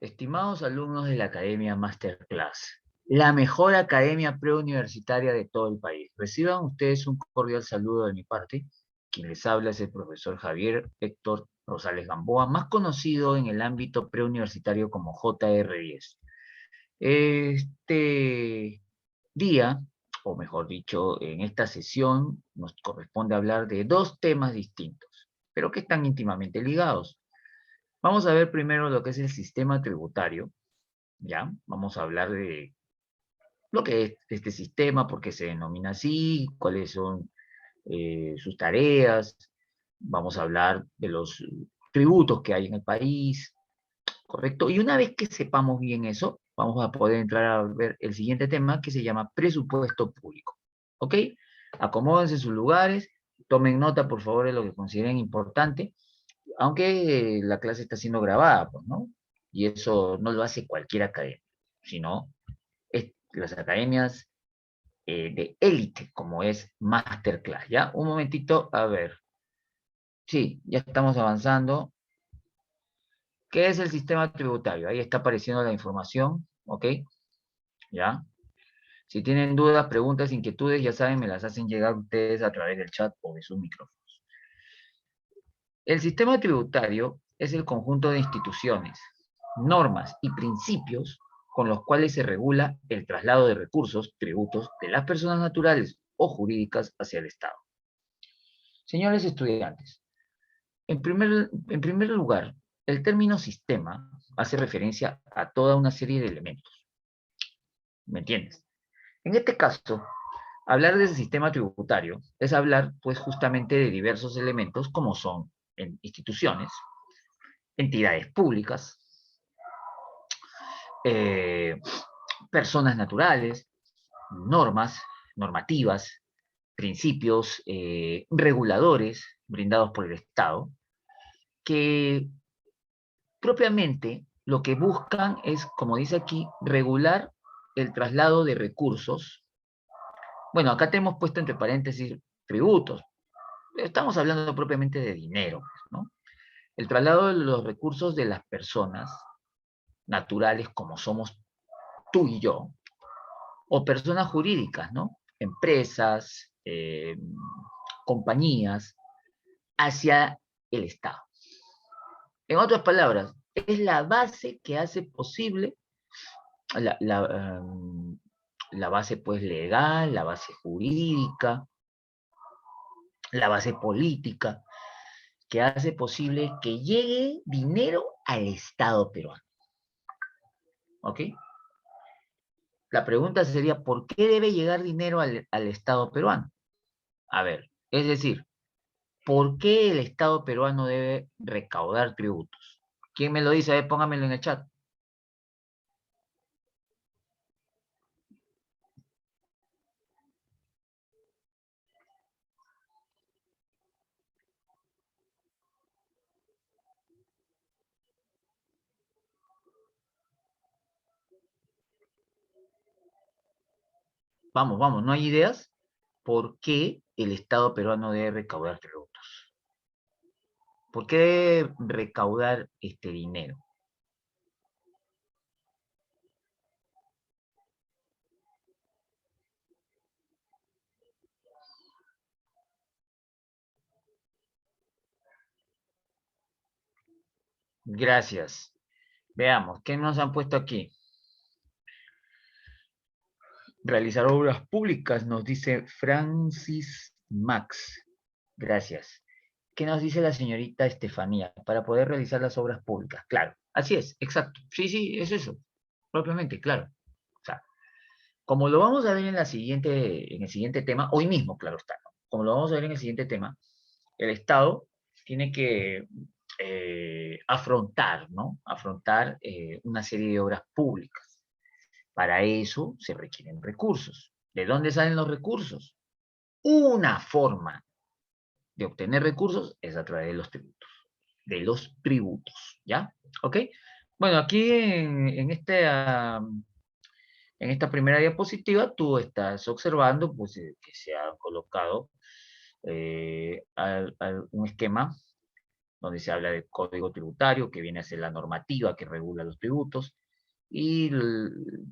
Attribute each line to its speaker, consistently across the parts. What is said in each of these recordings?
Speaker 1: Estimados alumnos de la Academia Masterclass, la mejor academia preuniversitaria de todo el país, reciban ustedes un cordial saludo de mi parte. Quien les habla es el profesor Javier Héctor Rosales Gamboa, más conocido en el ámbito preuniversitario como JR10. Este día, o mejor dicho, en esta sesión, nos corresponde hablar de dos temas distintos, pero que están íntimamente ligados. Vamos a ver primero lo que es el sistema tributario, ¿ya? Vamos a hablar de lo que es este sistema, por qué se denomina así, cuáles son sus tareas. Vamos a hablar de los tributos que hay en el país, ¿correcto? Y una vez que sepamos bien eso, vamos a poder entrar a ver el siguiente tema que se llama presupuesto público, ¿ok? Acomódense en sus lugares, tomen nota, por favor, de lo que consideren importante, aunque la clase está siendo grabada, pues, ¿no? Y eso no lo hace cualquier academia, sino las academias de élite, como es Masterclass, ¿ya? Un momentito, a ver. Sí, ya estamos avanzando. ¿Qué es el sistema tributario? Ahí está apareciendo la información, ¿ok? ¿Ya? Si tienen dudas, preguntas, inquietudes, ya saben, me las hacen llegar ustedes a través del chat o de sus micrófonos. El sistema tributario es el conjunto de instituciones, normas y principios con los cuales se regula el traslado de recursos, tributos, de las personas naturales o jurídicas hacia el Estado. Señores estudiantes, en primer lugar, el término sistema hace referencia a toda una serie de elementos. ¿Me entiendes? En este caso, hablar de ese sistema tributario es hablar, pues, justamente de diversos elementos como son instituciones, entidades públicas, eh, personas naturales, normas, normativas, principios reguladores brindados por el Estado, que propiamente lo que buscan es, como dice aquí, regular el traslado de recursos. Bueno, acá tenemos puesto entre paréntesis tributos. Estamos hablando propiamente de dinero, ¿no? El traslado de los recursos de las personas naturales, como somos tú y yo, o personas jurídicas, ¿no? Empresas, compañías, hacia el Estado. En otras palabras, es la base que hace posible la, la, la base pues legal, la base jurídica, la base política, que hace posible que llegue dinero al Estado peruano. ¿Ok? La pregunta sería, ¿por qué debe llegar dinero al Estado peruano? A ver, es decir, ¿por qué el Estado peruano debe recaudar tributos? ¿Quién me lo dice? A ver, póngamelo en el chat. Vamos, vamos, ¿no hay ideas? ¿Por qué el Estado peruano debe recaudar tributos? ¿Por qué debe recaudar este dinero? Gracias. Veamos, ¿qué nos han puesto aquí? Realizar obras públicas, nos dice Francis Max. Gracias. ¿Qué nos dice la señorita Estefanía? Para poder realizar las obras públicas. Claro, así es, exacto. Sí, sí, es eso. Propiamente, claro. O sea, como lo vamos a ver en el siguiente tema, hoy mismo, claro está, ¿no? Como lo vamos a ver en el siguiente tema, el Estado tiene que afrontar, ¿no? Afrontar una serie de obras públicas. Para eso se requieren recursos. ¿De dónde salen los recursos? Una forma de obtener recursos es a través de los tributos. De los tributos, ¿ya? ¿Ok? Bueno, aquí en esta primera diapositiva tú estás observando pues, que se ha colocado un esquema donde se habla del código tributario, que viene a ser la normativa que regula los tributos, y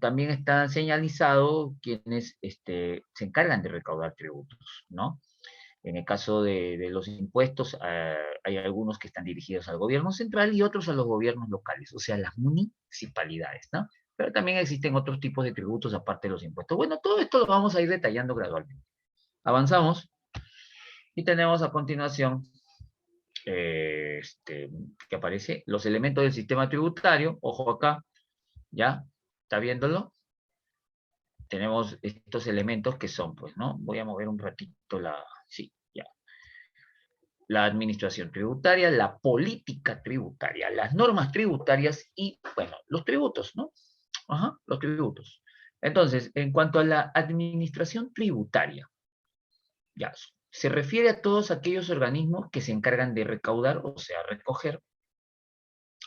Speaker 1: también está señalizado quienes se encargan de recaudar tributos, ¿no? En el caso de los impuestos, hay algunos que están dirigidos al gobierno central y otros a los gobiernos locales, o sea, las municipalidades, ¿no? Pero también existen otros tipos de tributos aparte de los impuestos. Bueno, todo esto lo vamos a ir detallando gradualmente. Avanzamos y tenemos a continuación que aparece los elementos del sistema tributario. Ojo acá, ¿ya? ¿Está viéndolo? Tenemos estos elementos que son, pues, ¿no? Voy a mover un ratito sí, ya. La administración tributaria, la política tributaria, las normas tributarias y, bueno, los tributos, ¿no? Ajá, los tributos. Entonces, en cuanto a la administración tributaria, ya, se refiere a todos aquellos organismos que se encargan de recaudar, o sea, recoger,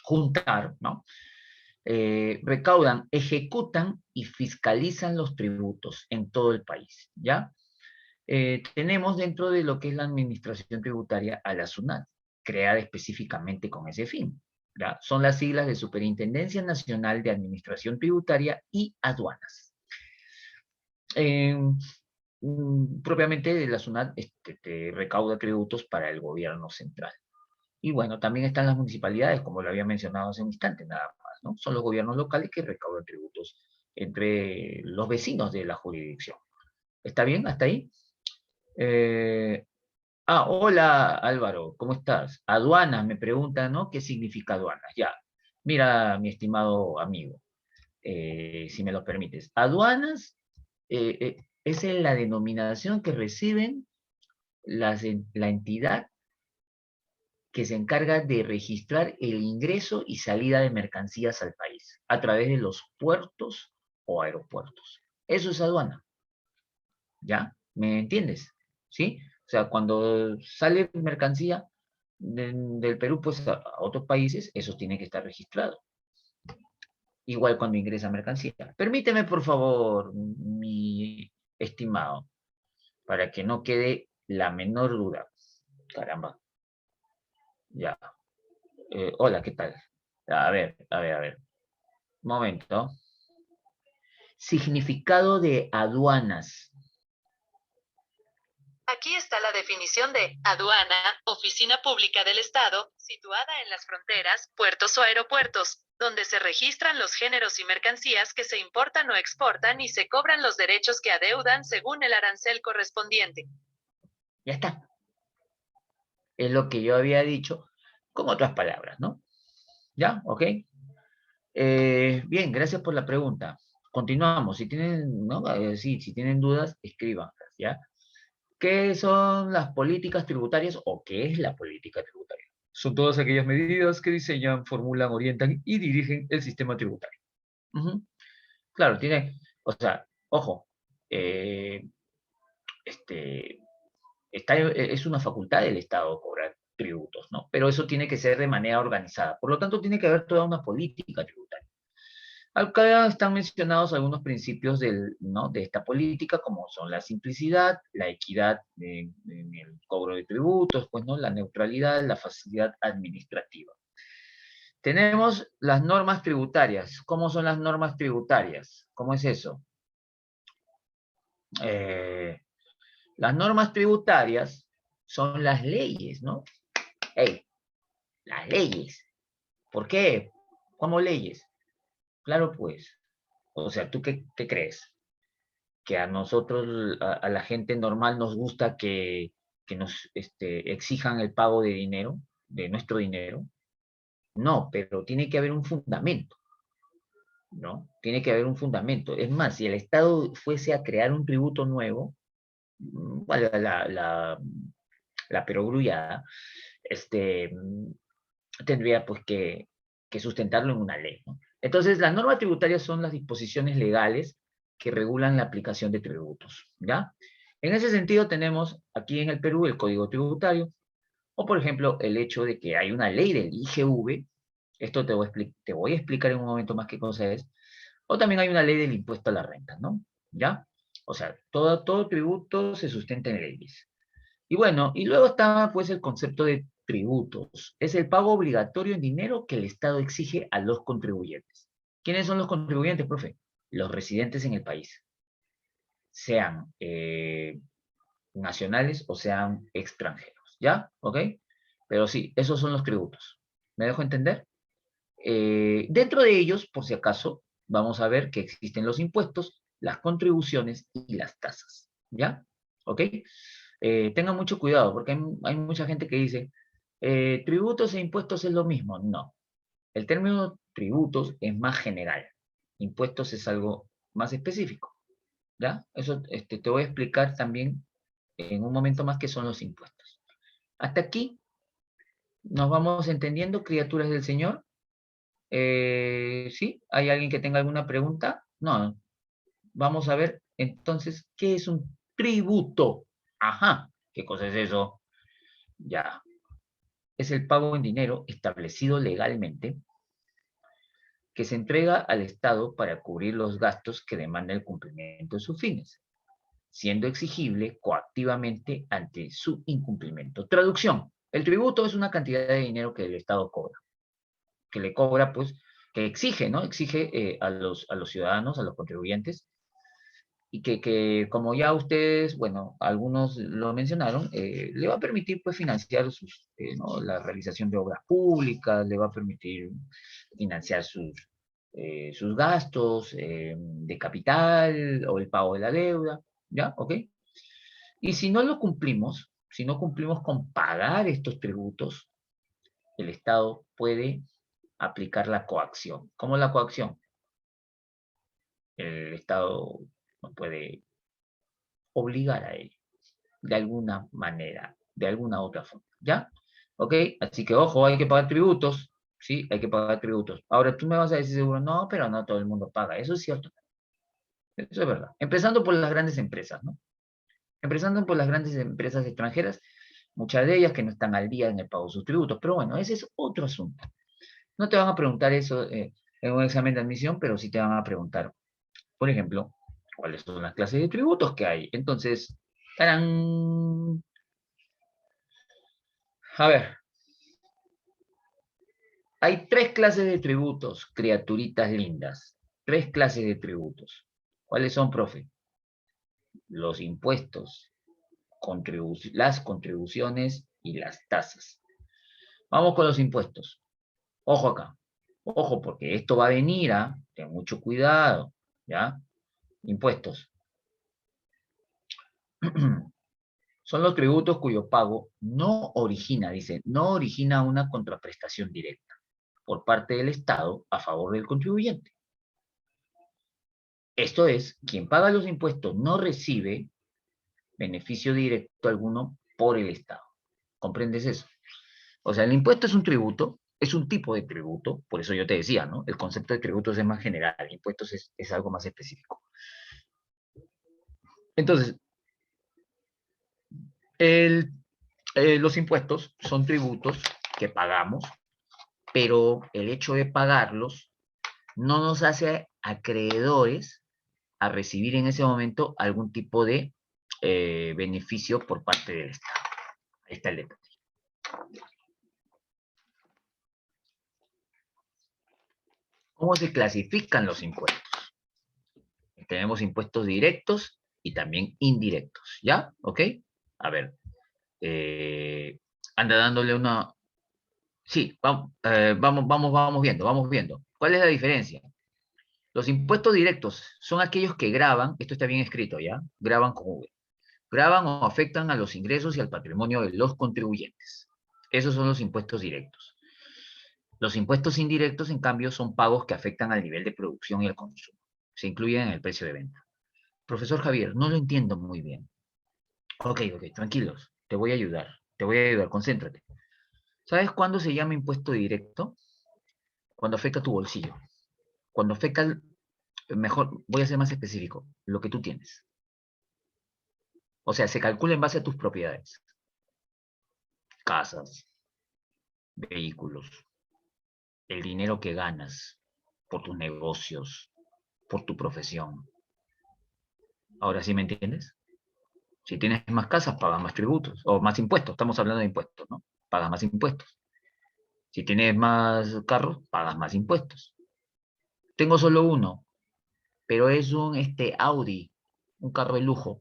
Speaker 1: juntar, ¿no? Recaudan, ejecutan y fiscalizan los tributos en todo el país, ¿ya? Tenemos dentro de lo que es la administración tributaria a la SUNAT, creada específicamente con ese fin, ¿ya? Son las siglas de Superintendencia Nacional de Administración Tributaria y Aduanas. Propiamente la SUNAT te recauda tributos para el gobierno central. Y bueno, también están las municipalidades, como lo había mencionado hace un instante, nada más, ¿no? Son los gobiernos locales que recaudan tributos entre los vecinos de la jurisdicción. ¿Está bien hasta ahí? Hola Álvaro, ¿cómo estás? Aduanas, me preguntan, ¿no? ¿Qué significa aduanas? Ya, mira, mi estimado amigo, si me lo permites. Aduanas es la denominación que reciben la entidad que se encarga de registrar el ingreso y salida de mercancías al país a través de los puertos o aeropuertos. Eso es aduana. ¿Ya? ¿Me entiendes? ¿Sí? O sea, cuando sale mercancía del Perú pues, a otros países, eso tiene que estar registrado. Igual cuando ingresa mercancía. Permíteme, por favor, mi estimado, para que no quede la menor duda. Caramba. Ya. Hola, ¿qué tal? A ver. Momento. Significado de aduanas.
Speaker 2: Aquí está la definición de aduana, oficina pública del Estado, situada en las fronteras, puertos o aeropuertos, donde se registran los géneros y mercancías que se importan o exportan y se cobran los derechos que adeudan según el arancel correspondiente.
Speaker 1: Ya está. Es lo que yo había dicho, con otras palabras, ¿no? ¿Ya? ¿Ok? Bien, gracias por la pregunta. Continuamos. Si tienen, ¿no? Sí, si tienen dudas, escriban, ¿ya? ¿Qué son las políticas tributarias o qué es la política tributaria? Son todas aquellas medidas que diseñan, formulan, orientan y dirigen el sistema tributario. Claro, o sea, ojo, eh, este, es una facultad del Estado cobrar tributos, ¿no? Pero eso tiene que ser de manera organizada. Por lo tanto, tiene que haber toda una política tributaria. Acá están mencionados algunos principios ¿no? de esta política, como son la simplicidad, la equidad en el cobro de tributos, pues, ¿no? La neutralidad, la facilidad administrativa. Tenemos las normas tributarias. ¿Cómo son las normas tributarias? ¿Cómo es eso? Las normas tributarias son las leyes, ¿no? ¡Ey! Las leyes. ¿Por qué? ¿Cómo leyes? Claro, pues. O sea, ¿tú qué crees? Que a nosotros, a la gente normal, nos gusta que nos exijan el pago de dinero, de nuestro dinero. No, pero tiene que haber un fundamento, ¿no? Tiene que haber un fundamento. Es más, si el Estado fuese a crear un tributo nuevo, valga la perogrullada, tendría pues que sustentarlo en una ley, ¿no? Entonces, las normas tributarias son las disposiciones legales que regulan la aplicación de tributos, ¿ya? En ese sentido tenemos aquí en el Perú el Código Tributario, o por ejemplo el hecho de que hay una ley del IGV, esto te voy a explicar en un momento más qué cosa es, o también hay una ley del impuesto a la renta, ¿no? ¿Ya? O sea, todo tributo se sustenta en leyes. Y bueno, y luego está pues el concepto de tributos. Es el pago obligatorio en dinero que el Estado exige a los contribuyentes. ¿Quiénes son los contribuyentes, profe? Los residentes en el país, sean nacionales o sean extranjeros, ¿ya? ¿Ok? Pero sí, esos son los tributos. ¿Me dejo entender? Dentro de ellos, por si acaso, vamos a ver que existen los impuestos, las contribuciones y las tasas, ¿ya? ¿Ok? Tengan mucho cuidado porque hay mucha gente que dice, tributos e impuestos es lo mismo. No, el término tributos es más general, impuestos es algo más específico, ¿ya? Eso te voy a explicar también en un momento más qué son los impuestos. Hasta aquí nos vamos entendiendo, criaturas del Señor. ¿Sí? ¿Hay alguien que tenga alguna pregunta? No. Vamos a ver entonces, ¿qué es un tributo? Ajá, ¿qué cosa es eso? Ya, es el pago en dinero establecido legalmente que se entrega al Estado para cubrir los gastos que demanda el cumplimiento de sus fines, siendo exigible coactivamente ante su incumplimiento. Traducción, el tributo es una cantidad de dinero que el Estado cobra, que le cobra, pues, que exige, ¿no? Exige a los ciudadanos, a los contribuyentes, y que como ya ustedes, bueno, algunos lo mencionaron, le va a permitir, pues, financiar sus, ¿no? La realización de obras públicas, le va a permitir financiar sus gastos de capital o el pago de la deuda, ¿ya? ¿Ok? Y si no lo cumplimos, si no cumplimos con pagar estos tributos, el Estado puede aplicar la coacción. ¿Cómo la coacción? El Estado nos puede obligar a ello, de alguna manera, de alguna otra forma, ¿ya? ¿Ok? Así que, ojo, hay que pagar tributos, ¿sí? Hay que pagar tributos. Ahora, tú me vas a decir seguro, no, pero no todo el mundo paga. Eso es cierto, eso es verdad. Empezando por las grandes empresas, ¿no? Empezando por las grandes empresas extranjeras, muchas de ellas que no están al día en el pago de sus tributos. Pero bueno, ese es otro asunto. No te van a preguntar eso en un examen de admisión, pero sí te van a preguntar, por ejemplo, cuáles son las clases de tributos que hay. Entonces, tarán. A ver, hay tres clases de tributos, criaturitas lindas. Tres clases de tributos. ¿Cuáles son, profe? Los impuestos, las contribuciones y las tasas. Vamos con los impuestos. Ojo acá. Ojo, porque esto va a venir, ¿ah? Ten mucho cuidado, ¿ya? Impuestos. Son los tributos cuyo pago no origina, dice, no origina una contraprestación directa por parte del Estado a favor del contribuyente. Esto es, quien paga los impuestos no recibe beneficio directo alguno por el Estado. ¿Comprendes eso? O sea, el impuesto es un tributo, es un tipo de tributo, por eso yo te decía, ¿no? El concepto de tributos es más general, impuestos es algo más específico. Entonces, los impuestos son tributos que pagamos, pero el hecho de pagarlos no nos hace acreedores a recibir en ese momento algún tipo de beneficio por parte del Estado. Ahí está el detalle. ¿Cómo se clasifican los impuestos? Tenemos impuestos directos y también indirectos, ¿ya? ¿Ok? A ver, anda dándole una... Sí, vamos viendo. ¿Cuál es la diferencia? Los impuestos directos son aquellos que graban, esto está bien escrito, ¿ya? Graban con V. Graban o afectan a los ingresos y al patrimonio de los contribuyentes. Esos son los impuestos directos. Los impuestos indirectos, en cambio, son pagos que afectan al nivel de producción y el consumo. Se incluyen en el precio de venta. Profesor Javier, no lo entiendo muy bien. Ok, tranquilos. Te voy a ayudar, concéntrate. ¿Sabes cuándo se llama impuesto directo? Cuando afecta a tu bolsillo. Cuando afecta, mejor, voy a ser más específico, lo que tú tienes. O sea, se calcula en base a tus propiedades. Casas, vehículos, el dinero que ganas por tus negocios, por tu profesión. ¿Ahora sí me entiendes? Si tienes más casas, pagas más tributos, o más impuestos, estamos hablando de impuestos, ¿no? pagas más impuestos. Si tienes más carros, pagas más impuestos. Tengo solo uno, pero es un Audi, un carro de lujo.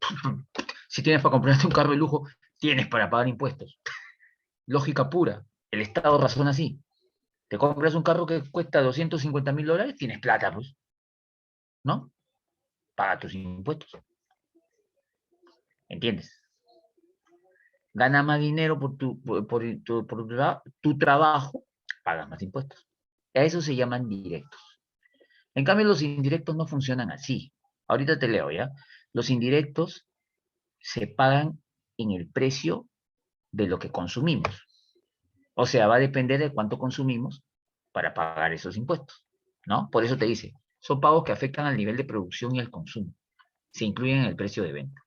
Speaker 1: Si tienes para comprarte un carro de lujo, tienes para pagar impuestos. Lógica pura. El Estado razona así. Te compras un carro que cuesta $250.000, tienes plata, pues, ¿no? Paga tus impuestos. ¿Entiendes? Gana más dinero por tu trabajo, pagas más impuestos. A eso se llaman directos. En cambio, los indirectos no funcionan así. Ahorita te leo, ¿ya? Los indirectos se pagan en el precio de lo que consumimos. O sea, va a depender de cuánto consumimos para pagar esos impuestos, ¿no? Por eso te dice, son pagos que afectan al nivel de producción y al consumo. Se incluyen en el precio de venta.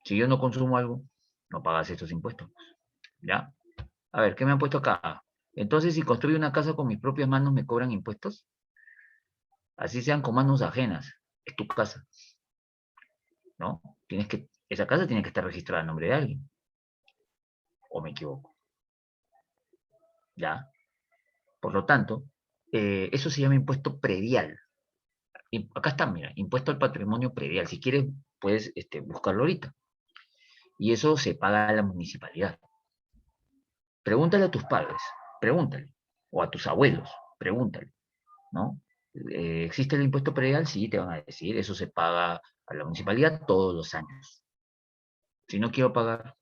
Speaker 1: Si yo no consumo algo, no pagas estos impuestos, ¿ya? A ver, ¿qué me han puesto acá? Entonces, si construyo una casa con mis propias manos, ¿me cobran impuestos? Así sean con manos ajenas. Es tu casa, ¿no? Esa casa tiene que estar registrada a nombre de alguien. ¿O me equivoco? ¿Ya? Por lo tanto, eso se llama impuesto predial. Y acá está, mira, impuesto al patrimonio predial. Si quieres, puedes buscarlo ahorita. Y eso se paga a la municipalidad. Pregúntale a tus padres, pregúntale. O a tus abuelos, pregúntale, ¿no? ¿Existe el impuesto predial? Sí, te van a decir, eso se paga a la municipalidad todos los años. Si no quiero pagar,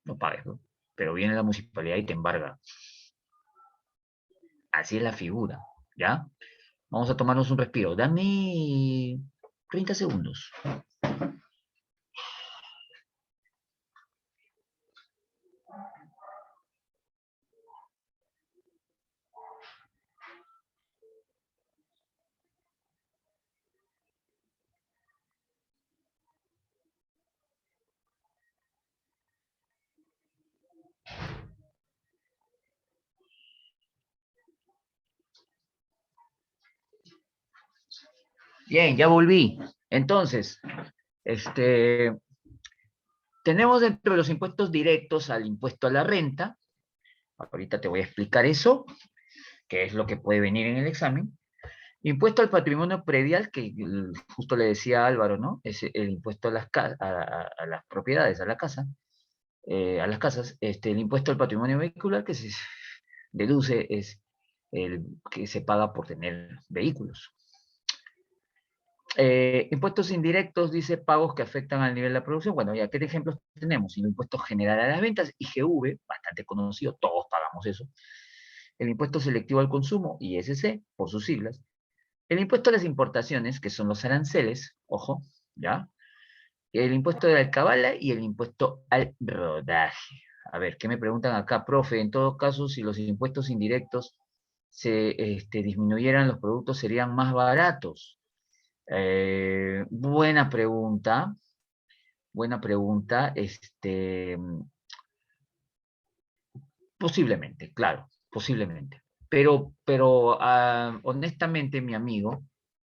Speaker 1: no pagues, ¿no? Pero viene la municipalidad y te embarga. Así es la figura, ¿ya? Vamos a tomarnos un respiro. Dame 30 segundos. Bien, ya volví. Entonces, tenemos dentro de los impuestos directos al impuesto a la renta. Ahorita te voy a explicar eso, que es lo que puede venir en el examen. Impuesto al patrimonio predial, que justo le decía a Álvaro, ¿no? Es el impuesto a a las propiedades, a la casa, a las casas. El impuesto al patrimonio vehicular, que se deduce, es el que se paga por tener vehículos. Impuestos indirectos, dice pagos que afectan al nivel de la producción. Bueno, ya, ¿qué ejemplos tenemos? El impuesto general a las ventas, IGV, bastante conocido, todos pagamos eso. El impuesto selectivo al consumo, ISC, por sus siglas. El impuesto a las importaciones, que son los aranceles, ojo, ¿ya? El impuesto de la alcabala y el impuesto al rodaje. A ver, ¿qué me preguntan acá, profe? En todo caso, si los impuestos indirectos se disminuyeran, los productos serían más baratos. Buena pregunta. Buena pregunta. Posiblemente, claro, posiblemente. Pero honestamente, mi amigo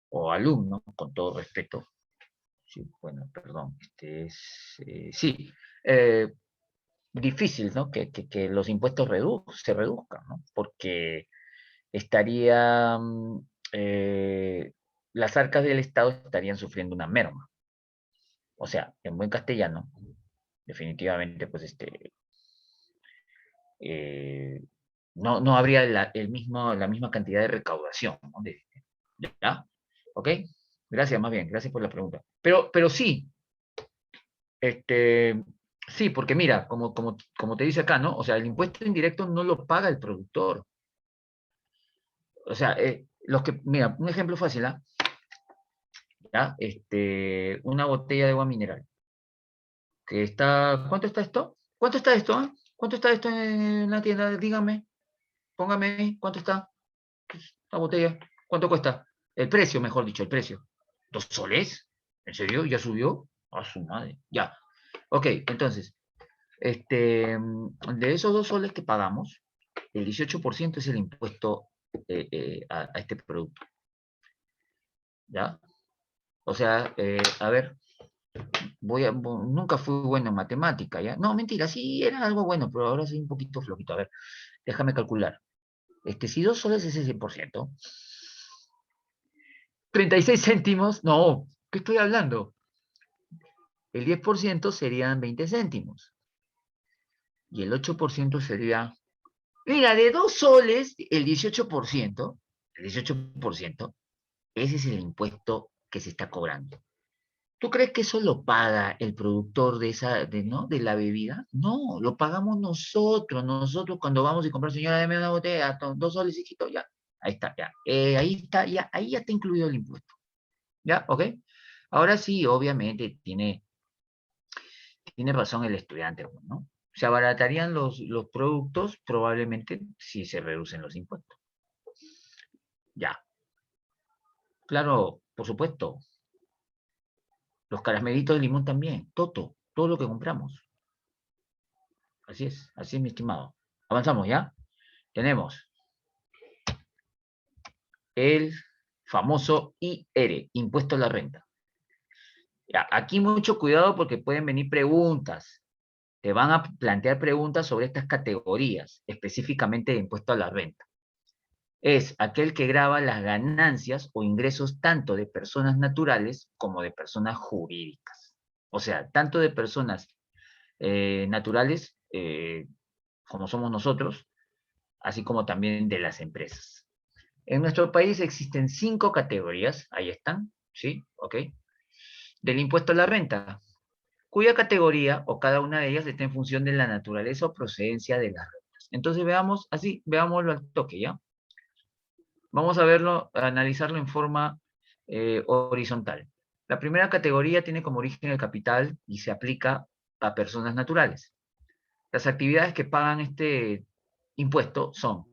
Speaker 1: o alumno, con todo respeto, sí, bueno, perdón, sí, difícil, ¿no? Que los impuestos se reduzcan, ¿no? Porque estaría, las arcas del Estado estarían sufriendo una merma. O sea, en buen castellano, definitivamente, pues eh, no habría la misma cantidad de recaudación, ¿no? ¿Ya? ¿Ok? Gracias, más bien, gracias por la pregunta. Pero sí, sí, porque mira, como te dice acá, ¿no? O sea, el impuesto indirecto no lo paga el productor. O sea, mira, un ejemplo fácil, ¿ah? ¿Ya? Una botella de agua mineral. ¿Cuánto está esto? ¿Cuánto está esto? Ah? ¿Cuánto está esto en la tienda? Dígame, póngame ahí, ¿cuánto está la botella? ¿Cuánto cuesta? El precio, mejor dicho, el precio. ¿2 soles? ¿En serio? ¿Ya subió? A su madre. Ya. Ok, entonces, de esos 2 soles que pagamos, el 18% es el impuesto a este producto. ¿Ya? O sea, a ver, nunca fui bueno en matemática, ¿ya? No, mentira, sí, era algo bueno, pero ahora soy un poquito flojito. A ver, déjame calcular. Si 2 soles es el 100%, 36 céntimos, no, ¿qué estoy hablando? El 10% serían 20 céntimos. Y el 8% sería, mira, de 2 soles, el 18%, ese es el impuesto que se está cobrando. ¿Tú crees que eso lo paga el productor ¿no? de la bebida? No, lo pagamos nosotros. Nosotros cuando vamos y compramos, señora, deme una botella, 2 soles, hijito, ya. Ahí está, ya. Ahí está, ya. Ahí ya está incluido el impuesto. ¿Ya? ¿Ok? Ahora sí, obviamente, tiene razón el estudiante, ¿no? Se abaratarían los productos probablemente si se reducen los impuestos. Ya. Claro, por supuesto. Los caramelitos de limón también. Todo lo que compramos. Así es, mi estimado. Avanzamos, ¿ya? Tenemos el famoso IR, impuesto a la renta. Ya, aquí mucho cuidado porque pueden venir preguntas. Te van a plantear preguntas sobre estas categorías, específicamente de impuesto a la renta. Es aquel que grava las ganancias o ingresos tanto de personas naturales como de personas jurídicas. O sea, tanto de personas naturales como somos nosotros, así como también de las empresas. En nuestro país existen 5 categorías, ahí están, ¿sí? ¿Ok? Del impuesto a la renta, cuya categoría o cada una de ellas está en función de la naturaleza o procedencia de las rentas. Entonces veamos, así, veámoslo al toque, ¿ya? Vamos a verlo, a analizarlo en forma horizontal. La primera categoría tiene como origen el capital y se aplica a personas naturales. Las actividades que pagan este impuesto son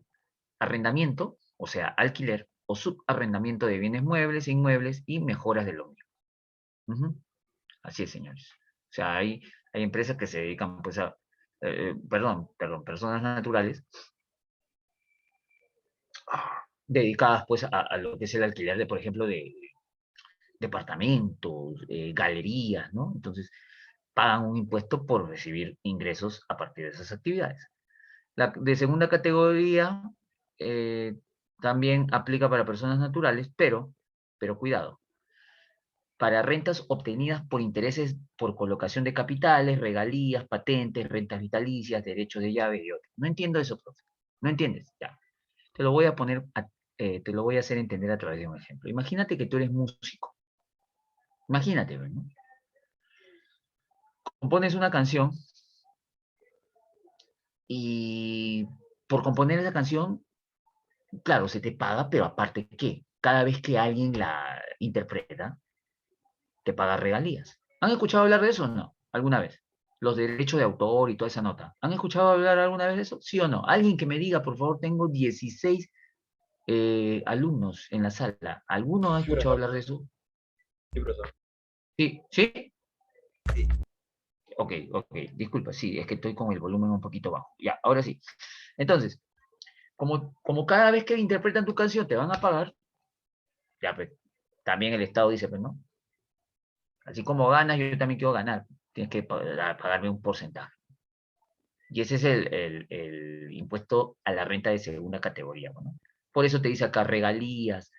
Speaker 1: arrendamiento, o sea, alquiler, o subarrendamiento de bienes muebles e inmuebles y mejoras de lo mismo. Así es, señores. O sea, hay empresas que se dedican, pues, perdón, personas naturales dedicadas, pues, a lo que es el alquiler de, por ejemplo, de departamentos, galerías, ¿no? Entonces, pagan un impuesto por recibir ingresos a partir de esas actividades. La de segunda categoría también aplica para personas naturales, pero cuidado, para rentas obtenidas por intereses por colocación de capitales, regalías, patentes, rentas vitalicias, derechos de llave y otros. No entiendo eso, profe. ¿No entiendes? Ya. Te lo voy a poner, te lo voy a hacer entender a través de un ejemplo. Imagínate que tú eres músico. Imagínate, ¿no? Compones una canción y por componer esa canción, claro, se te paga, pero aparte, ¿qué? Cada vez que alguien la interpreta, te paga regalías. ¿Han escuchado hablar de eso o no? ¿Alguna vez? Los derechos de autor y toda esa nota. ¿Han escuchado hablar alguna vez de eso? ¿Sí o no? Alguien que me diga, por favor, tengo 16 alumnos en la sala. ¿Alguno ha
Speaker 3: Sí,
Speaker 1: escuchado
Speaker 3: profesor.
Speaker 1: hablar de eso?
Speaker 3: Sí, profesor.
Speaker 1: Sí, ¿sí?
Speaker 3: Sí.
Speaker 1: Ok, disculpa, sí, es que estoy con el volumen un poquito bajo. Ya, ahora sí. Entonces, como cada vez que interpretan tu canción te van a pagar, ya, pues, también el Estado dice, pues, ¿no? Así como ganas, yo también quiero ganar. Tienes que pagarme un porcentaje. Y ese es el impuesto a la renta de segunda categoría, ¿no? Por eso te dice acá regalías,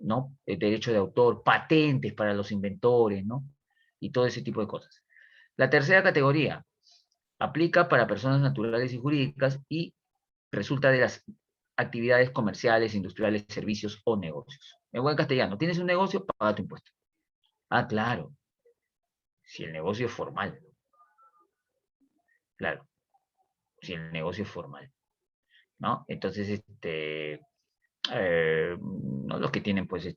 Speaker 1: ¿no? El derecho de autor, patentes para los inventores, ¿no? Y todo ese tipo de cosas. La tercera categoría aplica para personas naturales y jurídicas y resulta de las actividades comerciales, industriales, servicios o negocios. En buen castellano, tienes un negocio, paga tu impuesto. Ah, claro, si el negocio es formal, claro, si el negocio es formal, ¿no? Entonces, ¿no? Los que tienen pues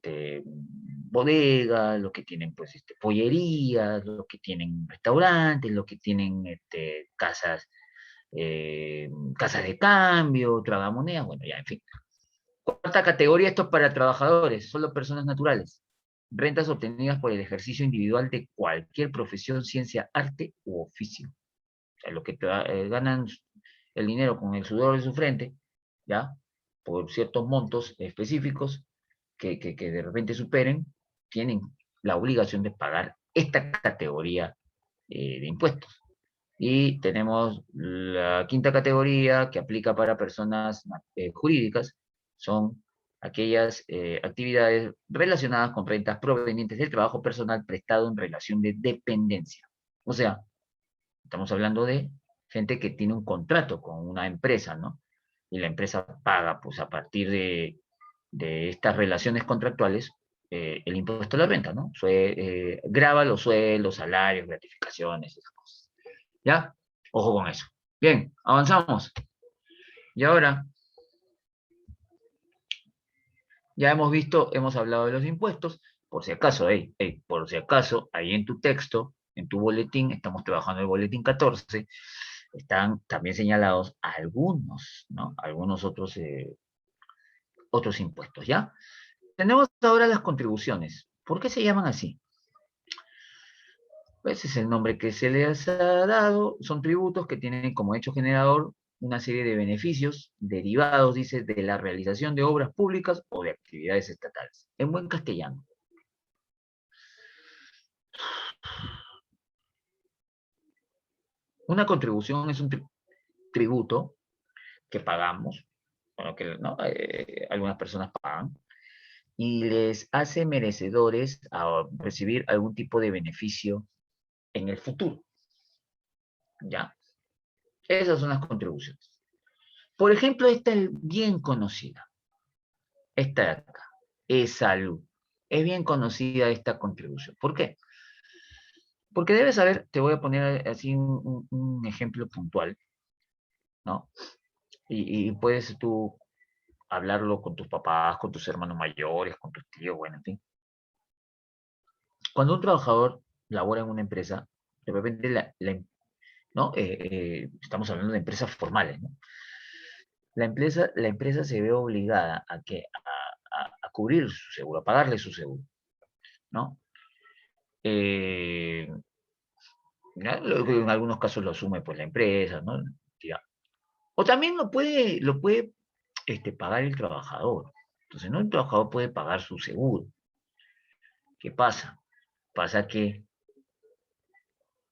Speaker 1: bodegas, los que tienen pues pollerías, los que tienen restaurantes, los que tienen casas de cambio, tragamonedas, bueno, ya, en fin. Cuarta categoría, esto es para trabajadores, solo personas naturales. Rentas obtenidas por el ejercicio individual de cualquier profesión, ciencia, arte u oficio. O sea, los que ganan el dinero con el sudor de su frente, ¿ya? Por ciertos montos específicos que de repente superen, tienen la obligación de pagar esta categoría de impuestos. Y tenemos la quinta categoría que aplica para personas jurídicas, son aquellas actividades relacionadas con rentas provenientes del trabajo personal prestado en relación de dependencia. O sea, estamos hablando de gente que tiene un contrato con una empresa, ¿no? Y la empresa paga, pues a partir de estas relaciones contractuales, el impuesto a la renta, ¿no? Grava los sueldos, salarios, gratificaciones, esas cosas. ¿Ya? Ojo con eso. Bien, avanzamos. Y ahora, ya hemos hablado de los impuestos. Por si acaso, por si acaso, ahí en tu texto, en tu boletín, estamos trabajando en el boletín 14, están también señalados algunos, ¿no? Algunos otros impuestos, ¿ya? Tenemos ahora las contribuciones. ¿Por qué se llaman así? Ese es el nombre que se les ha dado. Son tributos que tienen como hecho generador una serie de beneficios derivados, dice, de la realización de obras públicas o de actividades estatales. En buen castellano. Una contribución es un tributo que pagamos, bueno, que ¿no? Algunas personas pagan, y les hace merecedores a recibir algún tipo de beneficio en el futuro. ¿Ya? Esas son las contribuciones. Por ejemplo, esta es bien conocida. Esta de acá, es salud. Es bien conocida esta contribución. ¿Por qué? Porque debes saber, te voy a poner así un ejemplo puntual, ¿no? Y puedes tú hablarlo con tus papás, con tus hermanos mayores, con tus tíos, bueno, en fin. Cuando un trabajador labora en una empresa, de repente ¿no? Estamos hablando de empresas formales, ¿no? La empresa se ve obligada a cubrir su seguro, a pagarle su seguro, ¿no? En algunos casos lo asume pues la empresa, ¿no? O también lo puede pagar el trabajador. Entonces, ¿no? El trabajador puede pagar su seguro. ¿Qué pasa? Pasa que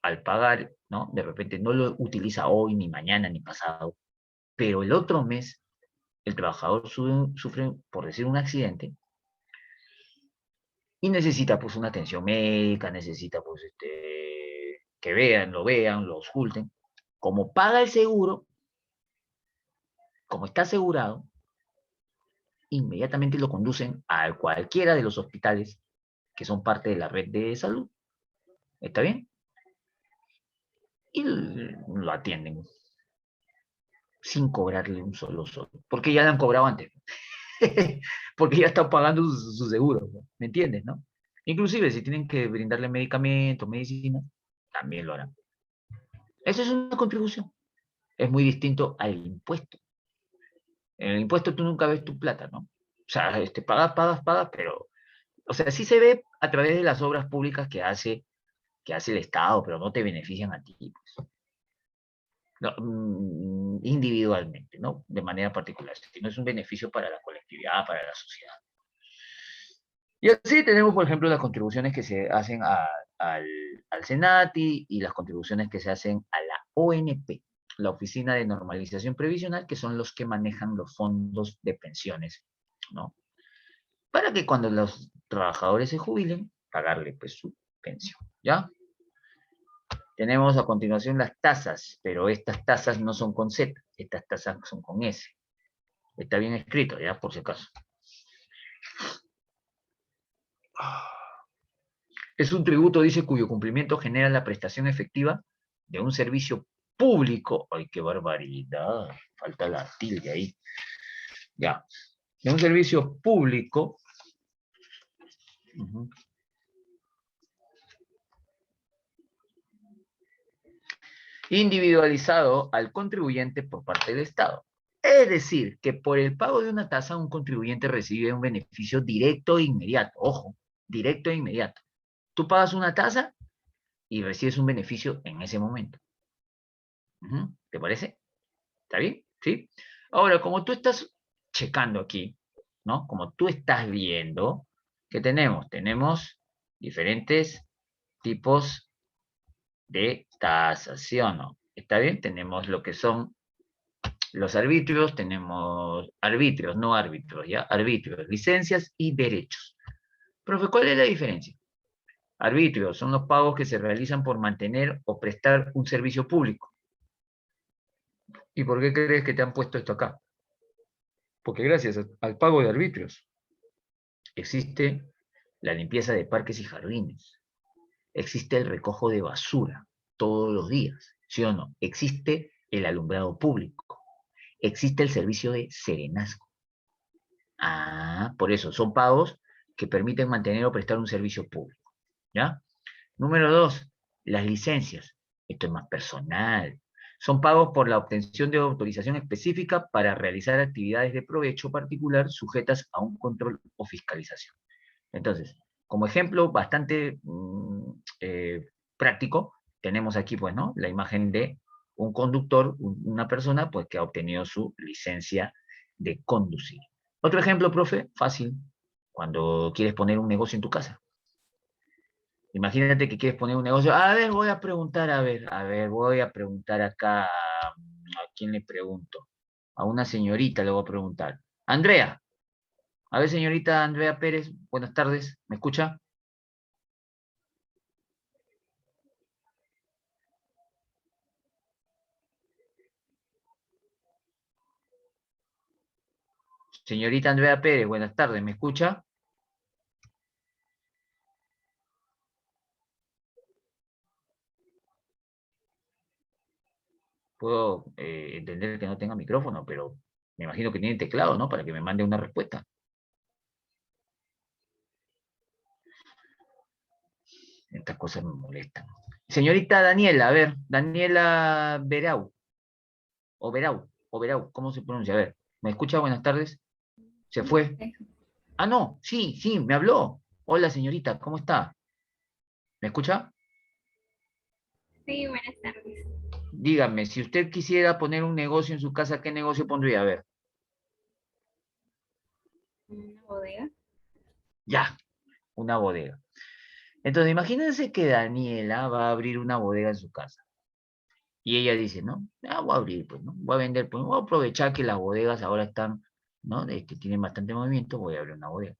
Speaker 1: al pagar, ¿no? De repente no lo utiliza hoy, ni mañana, ni pasado, pero el otro mes el trabajador sufre, por decir, un accidente y necesita pues una atención médica, necesita pues que lo vean, lo ausculten. Como paga el seguro, como está asegurado, inmediatamente lo conducen a cualquiera de los hospitales que son parte de la red de salud. ¿Está bien? Y lo atienden sin cobrarle un solo sol, porque ya le han cobrado antes, porque ya están pagando su seguro, ¿no? ¿Me entiendes, no? Inclusive si tienen que brindarle medicamentos, medicina, también lo harán. Eso es una contribución. Es muy distinto al impuesto. En el impuesto tú nunca ves tu plata, ¿no? O sea, pagas, pero, o sea, sí se ve a través de las obras públicas que hace el Estado, pero no te benefician a ti, pues. No, individualmente, ¿no? De manera particular, sino es un beneficio para la colectividad, para la sociedad. Y así tenemos, por ejemplo, las contribuciones que se hacen al Senati y las contribuciones que se hacen a la ONP, la Oficina de Normalización Previsional, que son los que manejan los fondos de pensiones, ¿no? Para que cuando los trabajadores se jubilen, pagarle pues su pensión, ¿ya? Tenemos a continuación las tasas, pero estas tasas no son con Z, estas tasas son con S. Está bien escrito, ya, por si acaso. Es un tributo, dice, cuyo cumplimiento genera la prestación efectiva de un servicio público. ¡Ay, qué barbaridad! Falta la tilde ahí. Ya. De un servicio público. Individualizado al contribuyente por parte del Estado. Es decir, que por el pago de una tasa un contribuyente recibe un beneficio directo e inmediato. Ojo, directo e inmediato. Tú pagas una tasa y recibes un beneficio en ese momento. ¿Te parece? ¿Está bien? ¿Sí? Ahora, como tú estás checando aquí, ¿no? Como tú estás viendo, ¿qué tenemos? Tenemos diferentes tipos de tasas, ¿sí o no? ¿Está bien? Tenemos lo que son los arbitrios, tenemos arbitrios, no árbitros, ¿ya? Arbitrios, licencias y derechos. Profe, ¿cuál es la diferencia? Arbitrios son los pagos que se realizan por mantener o prestar un servicio público. ¿Y por qué crees que te han puesto esto acá? Porque gracias al pago de arbitrios existe la limpieza de parques y jardines, existe el recojo de basura todos los días, ¿sí o no? Existe el alumbrado público, existe el servicio de serenazgo. Ah, por eso, son pagos que permiten mantener o prestar un servicio público, ¿ya? Número 2, las licencias. Esto es más personal. Son pagos por la obtención de autorización específica para realizar actividades de provecho particular sujetas a un control o fiscalización. Entonces, como ejemplo bastante práctico, tenemos aquí, pues, ¿no? La imagen de un conductor, una persona, pues, que ha obtenido su licencia de conducir. Otro ejemplo, profe, fácil, cuando quieres poner un negocio en tu casa. Imagínate que quieres poner un negocio. A ver, voy a preguntar, voy a preguntar acá. ¿A quién le pregunto? A una señorita le voy a preguntar. Andrea. A ver, señorita Andrea Pérez, buenas tardes. ¿Me escucha? Señorita Andrea Pérez, buenas tardes. ¿Me escucha? Puedo entender que no tenga micrófono, pero me imagino que tiene teclado, ¿no? Para que me mande una respuesta. Estas cosas me molestan. Señorita Daniela, a ver, Daniela Berau, o Berau, ¿cómo se pronuncia? A ver, ¿me escucha? Buenas tardes. ¿Se fue? Ah, no, sí, me habló. Hola, señorita, ¿cómo está? ¿Me escucha?
Speaker 4: Sí, buenas tardes.
Speaker 1: Dígame, si usted quisiera poner un negocio en su casa, ¿qué negocio pondría? A ver.
Speaker 4: ¿Una bodega?
Speaker 1: Ya, una bodega. Entonces, imagínense que Daniela va a abrir una bodega en su casa. Y ella dice, ¿no? Ah, voy a abrir, pues, ¿no? Voy a vender, pues, voy a aprovechar que las bodegas ahora están, ¿no? Tienen bastante movimiento, voy a abrir una bodega.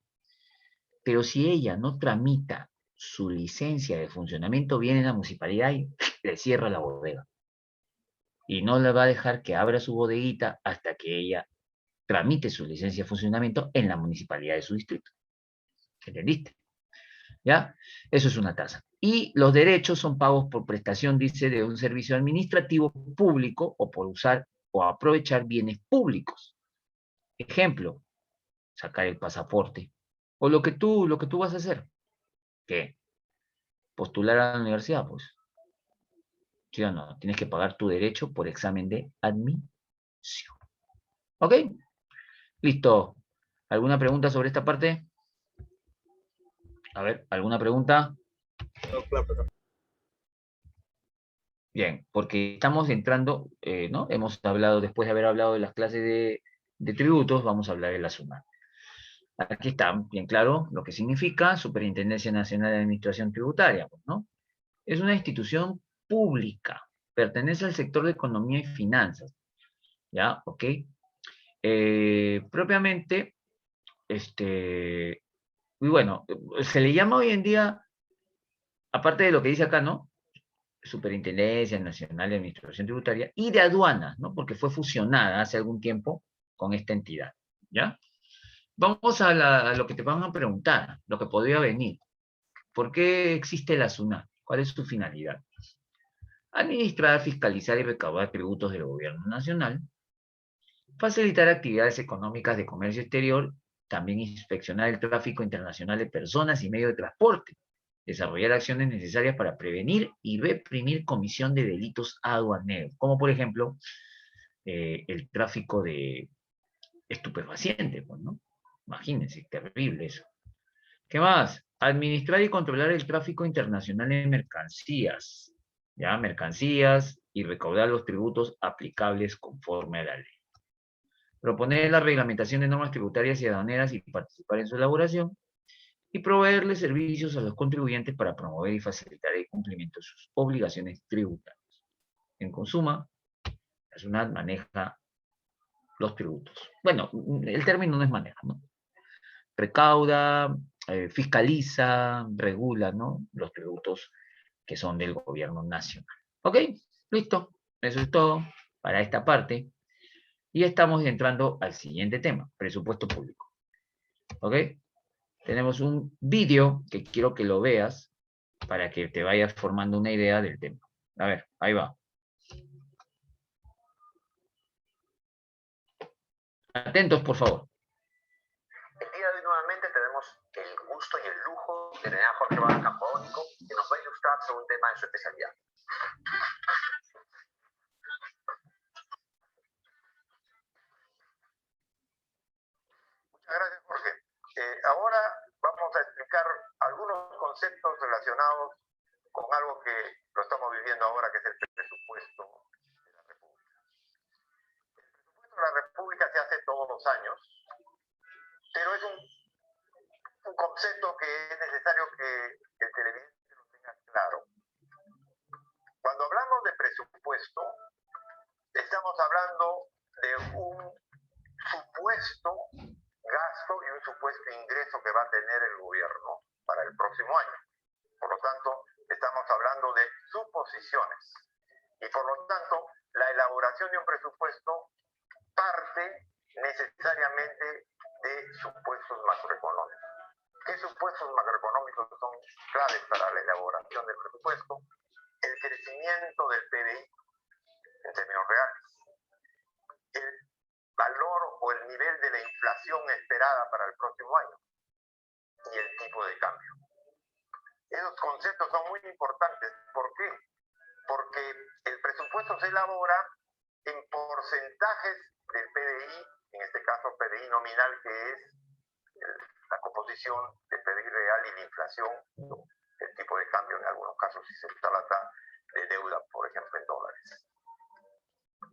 Speaker 1: Pero si ella no tramita su licencia de funcionamiento, viene la municipalidad y le cierra la bodega. Y no le va a dejar que abra su bodeguita hasta que ella tramite su licencia de funcionamiento en la municipalidad de su distrito. ¿Entendiste? ¿Ya? Eso es una tasa. Y los derechos son pagos por prestación, dice, de un servicio administrativo público o por usar o aprovechar bienes públicos. Ejemplo, sacar el pasaporte. O lo que tú vas a hacer. ¿Qué? Postular a la universidad, pues. ¿Sí o no? Tienes que pagar tu derecho por examen de admisión. ¿Ok? Listo. ¿Alguna pregunta sobre esta parte? A ver, ¿alguna pregunta?
Speaker 3: No, claro, profesor.
Speaker 1: Bien, porque estamos entrando, ¿no? Hemos hablado, después de haber hablado de las clases de tributos, vamos a hablar de la suma. Aquí está bien claro lo que significa Superintendencia Nacional de Administración Tributaria, pues, ¿no? Es una institución pública, pertenece al sector de economía y finanzas, ¿ya? ¿Ok? Propiamente, y bueno, se le llama hoy en día, aparte de lo que dice acá, ¿no? Superintendencia Nacional de Administración Tributaria y de Aduanas, ¿no? Porque fue fusionada hace algún tiempo con esta entidad, ¿ya? Vamos a lo que te van a preguntar, lo que podría venir. ¿Por qué existe la SUNAT? ¿Cuál es su finalidad? Administrar, fiscalizar y recaudar tributos del gobierno nacional, facilitar actividades económicas de comercio exterior, también inspeccionar el tráfico internacional de personas y medios de transporte, desarrollar acciones necesarias para prevenir y reprimir comisión de delitos aduaneros, como por ejemplo el tráfico de estupefacientes, pues, ¿no? Imagínense, terrible eso. ¿Qué más? Administrar y controlar el tráfico internacional de mercancías, ¿ya? Mercancías y recaudar los tributos aplicables conforme a la ley. Proponer la reglamentación de normas tributarias y aduaneras y participar en su elaboración, y proveerle servicios a los contribuyentes para promover y facilitar el cumplimiento de sus obligaciones tributarias. En suma, la SUNAT maneja los tributos. Bueno, el término no es maneja, ¿no? Recauda, fiscaliza, regula, ¿no? Los tributos que son del gobierno nacional. ¿Ok? Listo. Eso es todo para esta parte. Y estamos entrando al siguiente tema, presupuesto público. ¿Ok? Tenemos un vídeo que quiero que lo veas para que te vayas formando una idea del tema. A ver, ahí va. Atentos, por favor.
Speaker 5: El día de hoy nuevamente tenemos el gusto y el lujo de tener a Jorge Barra Campodónico, que nos va a ilustrar sobre un tema de su especialidad. Muchas gracias, Jorge. Ahora vamos a explicar algunos conceptos relacionados con algo que lo estamos viviendo ahora, que es el presupuesto de la República. El presupuesto de la República se hace todos los años, pero es un concepto que es necesario que el televidente lo tenga claro. Cuando hablamos de presupuesto, estamos hablando de un supuesto gasto y un supuesto ingreso que va a tener el gobierno para el próximo año. Por lo tanto, estamos hablando de suposiciones. Y por lo tanto, la elaboración de un presupuesto parte necesariamente de supuestos macroeconómicos. ¿Qué supuestos macroeconómicos son claves para la elaboración del presupuesto? El crecimiento del PBI en términos reales, el valor o el nivel de la inflación esperada para el próximo año y el tipo de cambio. Esos conceptos son muy importantes. ¿Por qué? Porque el presupuesto se elabora en porcentajes del PBI, en este caso PBI nominal, que es la composición del PBI real y la inflación, el tipo de cambio en algunos casos si se trata de deuda, por ejemplo, en dólares.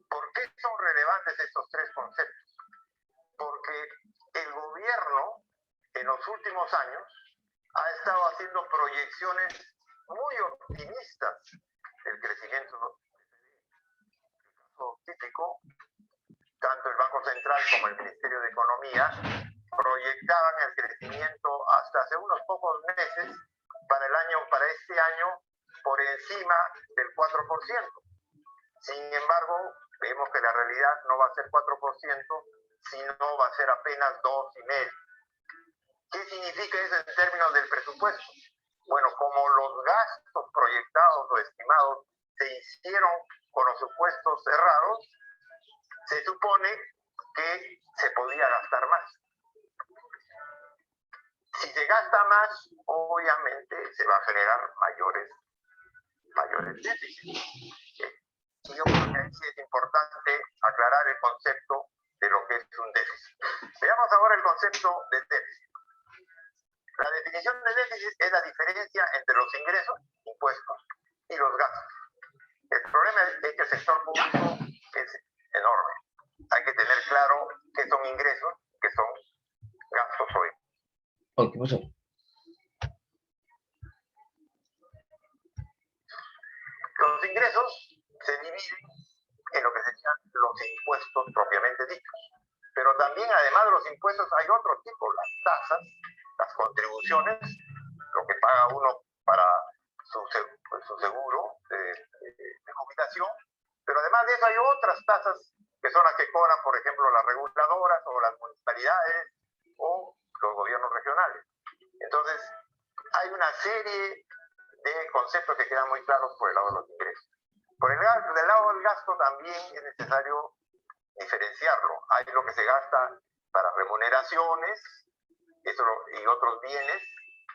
Speaker 5: ¿Por qué son relevantes estos tres conceptos? Porque el gobierno en los últimos años ha estado haciendo proyecciones muy optimistas del crecimiento. El caso típico, tanto el Banco Central como el Ministerio de Economía proyectaban el crecimiento hasta hace unos pocos meses para este año por encima del 4%. Sin embargo, vemos que la realidad no va a ser 4%, sino va a ser apenas 2,5%. ¿Qué significa eso en términos del presupuesto? Bueno, como los gastos proyectados o estimados se hicieron con los supuestos cerrados, se supone que se podía gastar más. Si se gasta más, obviamente se va a generar mayores déficits. Y yo creo que ahí sí es importante aclarar el concepto de lo que es un déficit. Veamos ahora el concepto de déficit. La definición de déficit es la diferencia entre los ingresos, impuestos, y los gastos. El problema es que el sector público es enorme. Hay que tener claro qué son ingresos, qué son gastos hoy.
Speaker 1: Oh, ¿qué pasó?
Speaker 5: Los ingresos se dividen en lo que serían los impuestos propiamente dichos. Pero también, además de los impuestos, hay otro tipo, las tasas, las contribuciones, lo que paga uno para su seguro de jubilación. Pero además de eso hay otras tasas que son las que cobran, por ejemplo, las reguladoras o las municipalidades o los gobiernos regionales. Entonces, hay una serie de conceptos que quedan muy claros por el lado de los ingresos. Del lado del gasto también es necesario diferenciarlo. Hay lo que se gasta para remuneraciones y otros bienes,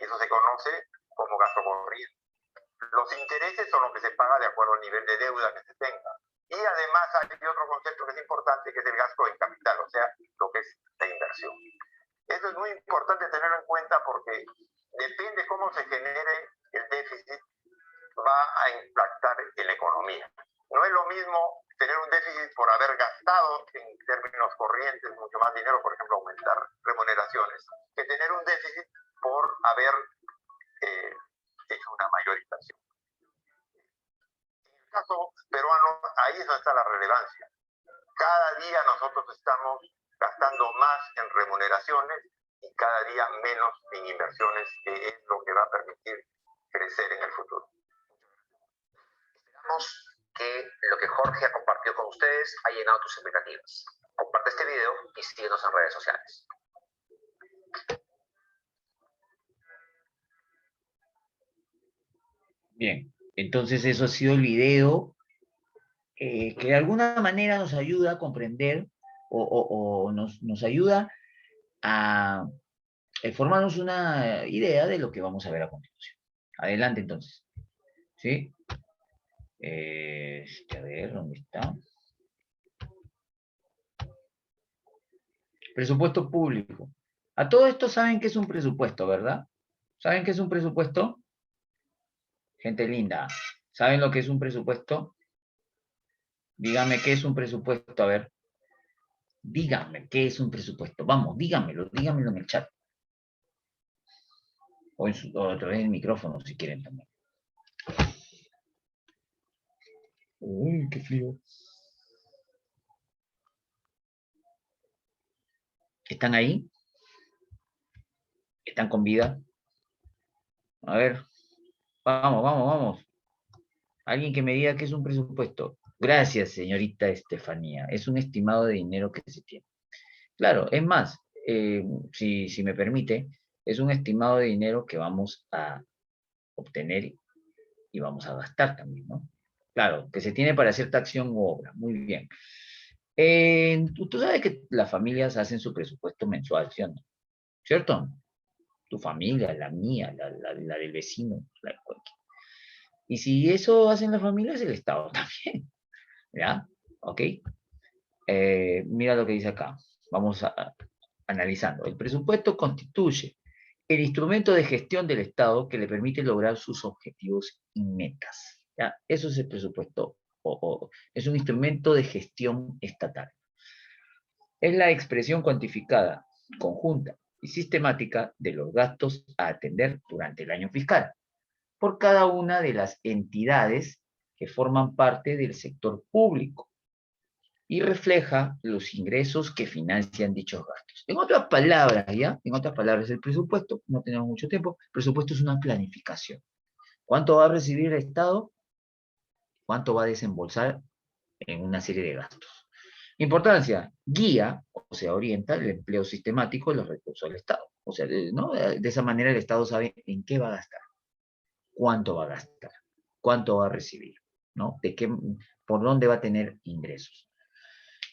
Speaker 5: y eso se conoce como gasto corriente. Los intereses son lo que se paga de acuerdo al nivel de deuda que se tenga. Y además hay otro concepto que es importante, que es el gasto en capital, o sea, lo que es la inversión. Eso es muy importante tenerlo en cuenta porque depende cómo se genere el déficit, va a impactar en la economía. No es lo mismo tener un déficit por haber gastado en términos corrientes mucho más dinero, por ejemplo, aumentar remuneraciones, que tener un déficit por haber hecho una mayor inversión. En el caso peruano, ahí es donde está la relevancia. Cada día nosotros estamos gastando más en remuneraciones y cada día menos en inversiones, que es lo que va a permitir crecer en el futuro.
Speaker 6: Esperamos que lo que Jorge ha compartido con ustedes ha llenado tus expectativas. Comparte este video y síguenos en redes sociales.
Speaker 1: Bien, entonces eso ha sido el video que de alguna manera nos ayuda a comprender o nos ayuda a formarnos una idea de lo que vamos a ver a continuación. Adelante entonces. ¿Sí? A ver, ¿dónde está? Presupuesto público. A todo esto saben que es un presupuesto, ¿verdad? ¿Saben qué es un presupuesto? Gente linda, ¿saben lo que es un presupuesto? Díganme qué es un presupuesto, a ver. Díganme qué es un presupuesto. Vamos, díganmelo en el chat. O a través del micrófono, si quieren también. Uy, qué frío. ¿Están ahí? ¿Están con vida? A ver, vamos. Alguien que me diga qué es un presupuesto. Gracias, señorita Estefanía. Es un estimado de dinero que se tiene. Claro, es más, si me permite, es un estimado de dinero que vamos a obtener y vamos a gastar también, ¿no? Claro, que se tiene para cierta acción u obra. Muy bien. Tú sabes que las familias hacen su presupuesto mensual, ¿sí o no? ¿Cierto? Tu familia, la mía, la del vecino, la de cualquiera. Y si eso hacen las familias, el Estado también. ¿Ya? ¿Ok? Mira lo que dice acá. Vamos analizando. El presupuesto constituye el instrumento de gestión del Estado que le permite lograr sus objetivos y metas. ¿Ya? Eso es el presupuesto. Es un instrumento de gestión estatal. Es la expresión cuantificada, conjunta y sistemática de los gastos a atender durante el año fiscal por cada una de las entidades que forman parte del sector público y refleja los ingresos que financian dichos gastos. En otras palabras, el presupuesto, no tenemos mucho tiempo, el presupuesto es una planificación. ¿Cuánto va a recibir el Estado? ¿Cuánto va a desembolsar en una serie de gastos? Importancia, guía, o sea, orienta el empleo sistemático de los recursos del Estado. O sea, ¿no? De esa manera el Estado sabe en qué va a gastar, cuánto va a gastar, cuánto va a recibir, ¿no? Por dónde va a tener ingresos.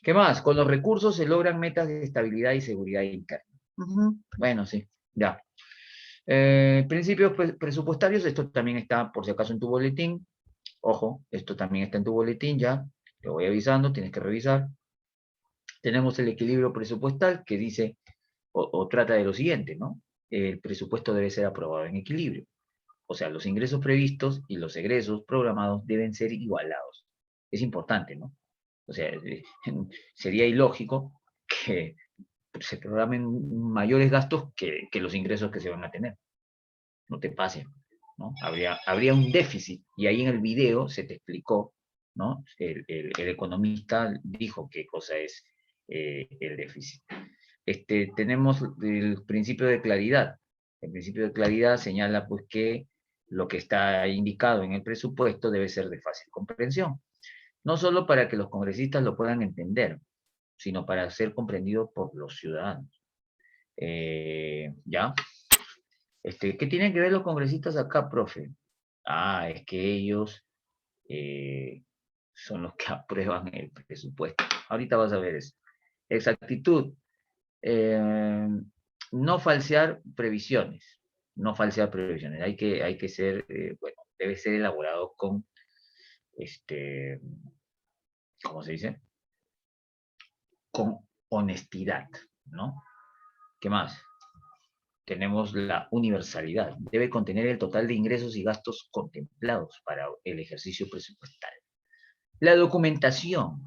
Speaker 1: ¿Qué más? Con los recursos se logran metas de estabilidad y seguridad interna. Bueno, sí, ya. Principios presupuestarios, esto también está, por si acaso, en tu boletín. Ojo, esto también está en tu boletín, ya. Te voy avisando, tienes que revisar. Tenemos el equilibrio presupuestal que dice, o trata de lo siguiente, ¿no? El presupuesto debe ser aprobado en equilibrio. O sea, los ingresos previstos y los egresos programados deben ser igualados. Es importante, ¿no? O sea, sería ilógico que se programen mayores gastos que los ingresos que se van a tener. No te pase, ¿no? Habría un déficit, y ahí en el video se te explicó, ¿no? El economista dijo qué cosa es el déficit. Tenemos el principio de claridad. El principio de claridad señala, pues, que lo que está indicado en el presupuesto debe ser de fácil comprensión. No solo para que los congresistas lo puedan entender, sino para ser comprendido por los ciudadanos. ¿Ya? ¿Qué tienen que ver los congresistas acá, profe? Es que ellos son los que aprueban el presupuesto. Ahorita vas a ver eso. Exactitud. No falsear previsiones. No falsear previsiones. Hay que ser, bueno, debe ser elaborado con, ¿cómo se dice? Con honestidad, ¿no? ¿Qué más? Tenemos la universalidad. Debe contener el total de ingresos y gastos contemplados para el ejercicio presupuestal. La documentación.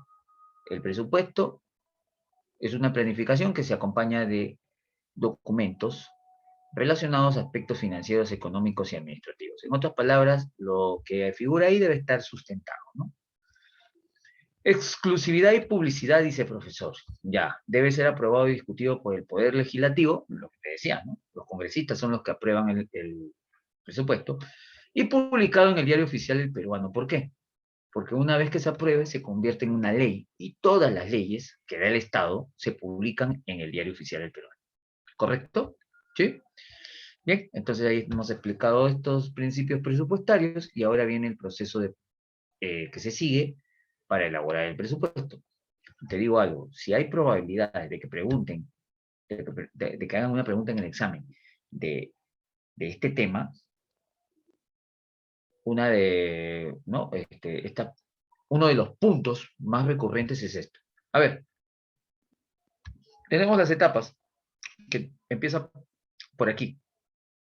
Speaker 1: El presupuesto es una planificación que se acompaña de documentos relacionados a aspectos financieros, económicos y administrativos. En otras palabras, lo que figura ahí debe estar sustentado, ¿no? Exclusividad y publicidad, dice el profesor. Ya, debe ser aprobado y discutido por el Poder Legislativo, lo que te decía, ¿no? Los congresistas son los que aprueban el presupuesto, y publicado en el Diario Oficial del Peruano. ¿Por qué? Porque una vez que se apruebe, se convierte en una ley, y todas las leyes que da el Estado se publican en el Diario Oficial del Peruano. ¿Correcto? ¿Sí? Bien, entonces ahí hemos explicado estos principios presupuestarios, y ahora viene el proceso que se sigue para elaborar el presupuesto. Te digo algo, si hay probabilidades de que pregunten, de que hagan una pregunta en el examen de este tema, uno de los puntos más recurrentes es esto. A ver, tenemos las etapas, que empieza por aquí,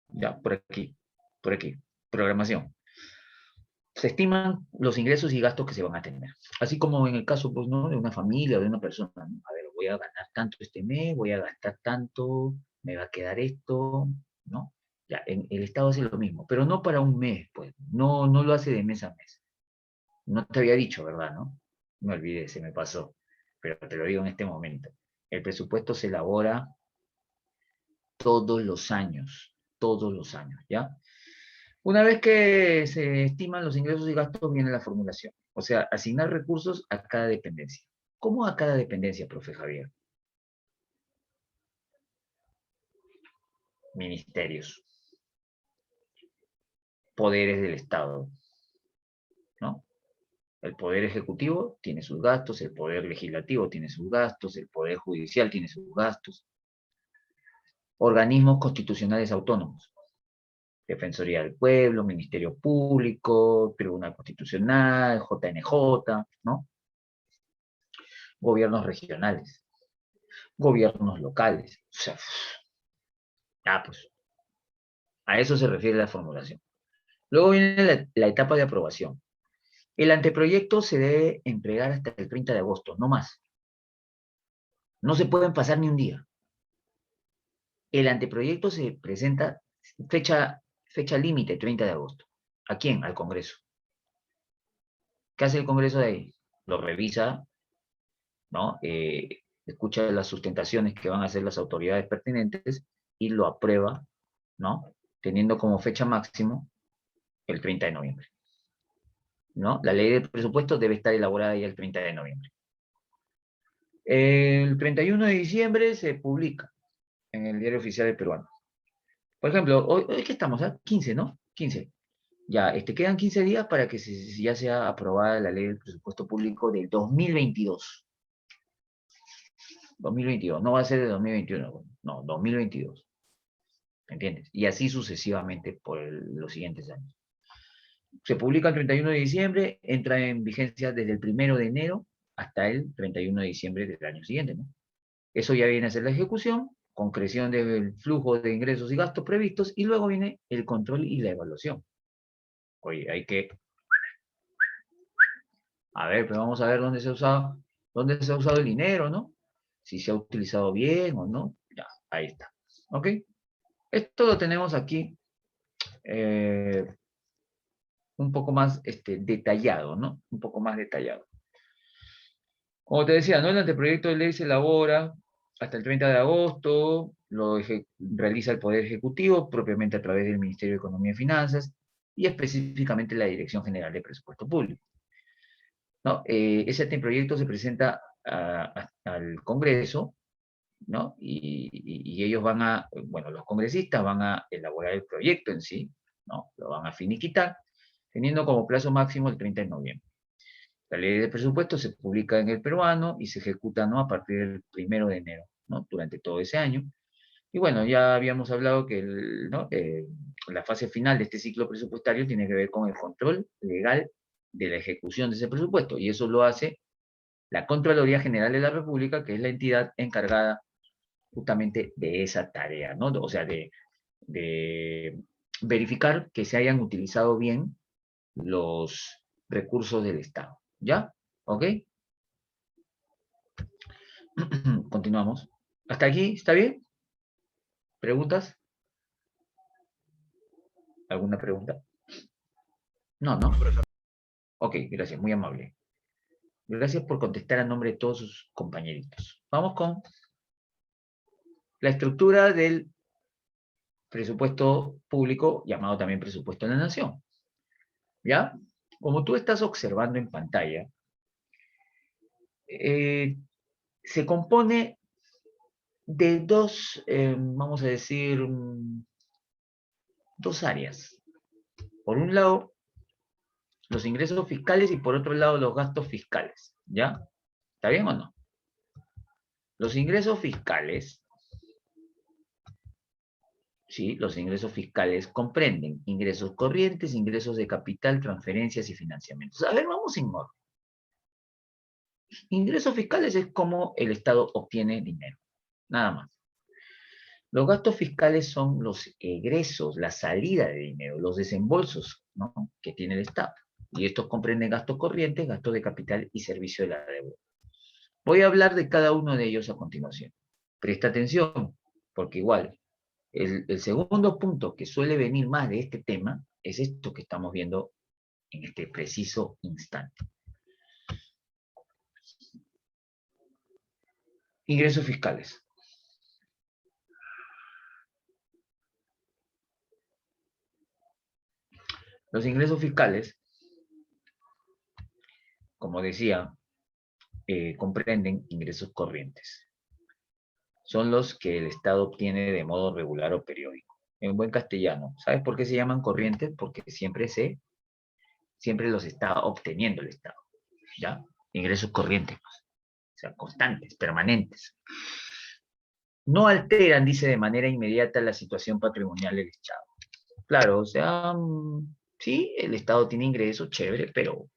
Speaker 1: ya, por aquí, programación. Se estiman los ingresos y gastos que se van a tener. Así como en el caso, pues, ¿no?, de una familia o de una persona, ¿no? A ver, voy a ganar tanto este mes, voy a gastar tanto, me va a quedar esto, ¿no? Ya, el Estado hace lo mismo, pero no para un mes, pues, no lo hace de mes a mes. No te había dicho, ¿verdad, no? Me olvidé, se me pasó, pero te lo digo en este momento. El presupuesto se elabora todos los años, ¿ya? Una vez que se estiman los ingresos y gastos, viene la formulación. O sea, asignar recursos a cada dependencia. ¿Cómo a cada dependencia, profe Javier? Ministerios, poderes del Estado, ¿no? El Poder Ejecutivo tiene sus gastos, el Poder Legislativo tiene sus gastos, el Poder Judicial tiene sus gastos. Organismos constitucionales autónomos. Defensoría del Pueblo, Ministerio Público, Tribunal Constitucional, JNJ, ¿no? Gobiernos regionales, gobiernos locales. O sea, pues, a eso se refiere la formulación. Luego viene la etapa de aprobación. El anteproyecto se debe entregar hasta el 30 de agosto, no más. No se pueden pasar ni un día. El anteproyecto se presenta fecha límite, 30 de agosto. ¿A quién? Al Congreso. ¿Qué hace el Congreso de ahí? Lo revisa, ¿no? Escucha las sustentaciones que van a hacer las autoridades pertinentes y lo aprueba, ¿no? Teniendo como fecha máximo el 30 de noviembre, ¿no? La ley de presupuesto debe estar elaborada ya el 30 de noviembre. El 31 de diciembre se publica en el Diario Oficial del Peruano. Por ejemplo, hoy que estamos, ¿ah? 15, ¿no? 15. Ya, quedan 15 días para que ya sea aprobada la ley del presupuesto público del 2022. 2022, no va a ser de 2021, no, 2022. ¿Entiendes? Y así sucesivamente por los siguientes años. Se publica el 31 de diciembre, entra en vigencia desde el 1 de enero hasta el 31 de diciembre del año siguiente, ¿no? Eso ya viene a ser la ejecución, concreción del flujo de ingresos y gastos previstos, y luego viene el control y la evaluación. Oye, hay que... A ver, pero vamos a ver dónde se ha usado el dinero, ¿no? Si se ha utilizado bien o no. Ya, ahí está. ¿Ok? Esto lo tenemos aquí un poco más detallado, ¿no? Un poco más detallado. Como te decía, ¿no? El anteproyecto de ley se elabora hasta el 30 de agosto, lo realiza el Poder Ejecutivo, propiamente a través del Ministerio de Economía y Finanzas, y específicamente la Dirección General de Presupuesto Público, ¿no? Ese anteproyecto se presenta al Congreso, ¿no? Y ellos los congresistas van a elaborar el proyecto en sí, ¿no? Lo van a finiquitar, teniendo como plazo máximo el 30 de noviembre. La ley de presupuesto se publica en el peruano y se ejecuta, ¿no?, a partir del 1 de enero, ¿no?, durante todo ese año. Y bueno, ya habíamos hablado que la fase final de este ciclo presupuestario tiene que ver con el control legal de la ejecución de ese presupuesto, y eso lo hace la Contraloría General de la República, que es la entidad encargada justamente de esa tarea, ¿no? O sea, de verificar que se hayan utilizado bien los recursos del Estado. ¿Ya? ¿Ok? Continuamos. ¿Hasta aquí? ¿Está bien? ¿Preguntas? ¿Alguna pregunta? No, ¿no?
Speaker 3: Profesor.
Speaker 1: Ok, gracias, muy amable. Gracias por contestar a nombre de todos sus compañeritos. Vamos con la estructura del presupuesto público, llamado también presupuesto de la nación. ¿Ya? Como tú estás observando en pantalla, se compone de dos, vamos a decir, dos áreas. Por un lado, los ingresos fiscales y por otro lado, los gastos fiscales. ¿Ya? ¿Está bien o no? Los ingresos fiscales, ¿sí? Los ingresos fiscales comprenden ingresos corrientes, ingresos de capital, transferencias y financiamientos. A ver, vamos en orden. Ingresos fiscales es como el Estado obtiene dinero, nada más. Los gastos fiscales son los egresos, la salida de dinero, los desembolsos, ¿no?, que tiene el Estado. Y estos comprenden gastos corrientes, gastos de capital y servicio de la deuda. Voy a hablar de cada uno de ellos a continuación. Presta atención, porque igual, el segundo punto que suele venir más de este tema es esto que estamos viendo en este preciso instante. Ingresos fiscales. Los ingresos fiscales, como decía, comprenden ingresos corrientes. Son los que el Estado obtiene de modo regular o periódico. En buen castellano, ¿sabes por qué se llaman corrientes? Porque siempre los está obteniendo el Estado, ¿ya? Ingresos corrientes, o sea, constantes, permanentes. No alteran, dice, de manera inmediata la situación patrimonial del Estado. Claro, o sea, sí, el Estado tiene ingresos, chévere, pero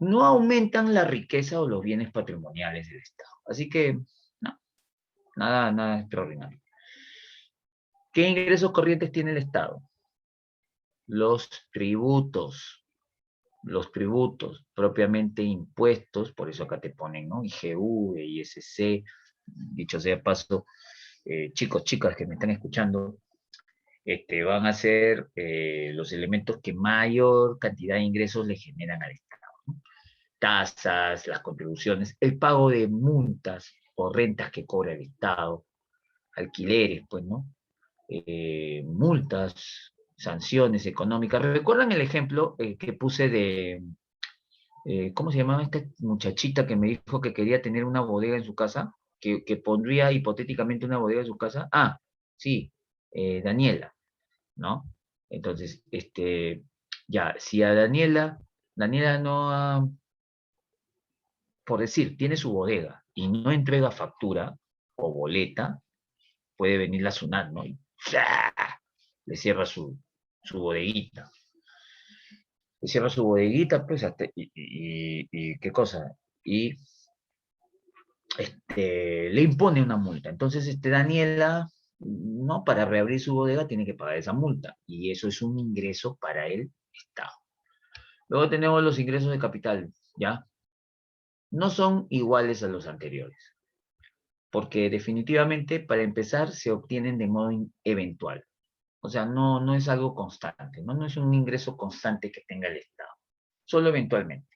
Speaker 1: no aumentan la riqueza o los bienes patrimoniales del Estado. Así que, no, nada extraordinario. ¿Qué ingresos corrientes tiene el Estado? Los tributos, propiamente impuestos, por eso acá te ponen, ¿no?, IGV, ISC, dicho sea de paso, chicos, chicas que me están escuchando, van a ser los elementos que mayor cantidad de ingresos le generan al Estado, ¿no? Tasas, las contribuciones, el pago de multas o rentas que cobra el Estado, alquileres, pues, ¿no? Multas, sanciones económicas. ¿Recuerdan el ejemplo que puse de, ¿cómo se llamaba esta muchachita que me dijo que quería tener una bodega en su casa? Que pondría hipotéticamente una bodega en su casa. Ah, sí, Daniela, ¿no? Entonces, ya, si a Daniela no ha, por decir, tiene su bodega y no entrega factura o boleta, puede venir la SUNAT, ¿no? Y ¡fla!, le cierra su bodeguita. Le cierra su bodeguita, pues, y ¿qué cosa? Y le impone una multa. Entonces, Daniela, no, para reabrir su bodega tiene que pagar esa multa. Y eso es un ingreso para el Estado. Luego tenemos los ingresos de capital, ¿ya? No son iguales a los anteriores. Porque definitivamente, para empezar, se obtienen de modo eventual. O sea, no es algo constante, ¿no? No es un ingreso constante que tenga el Estado. Solo eventualmente.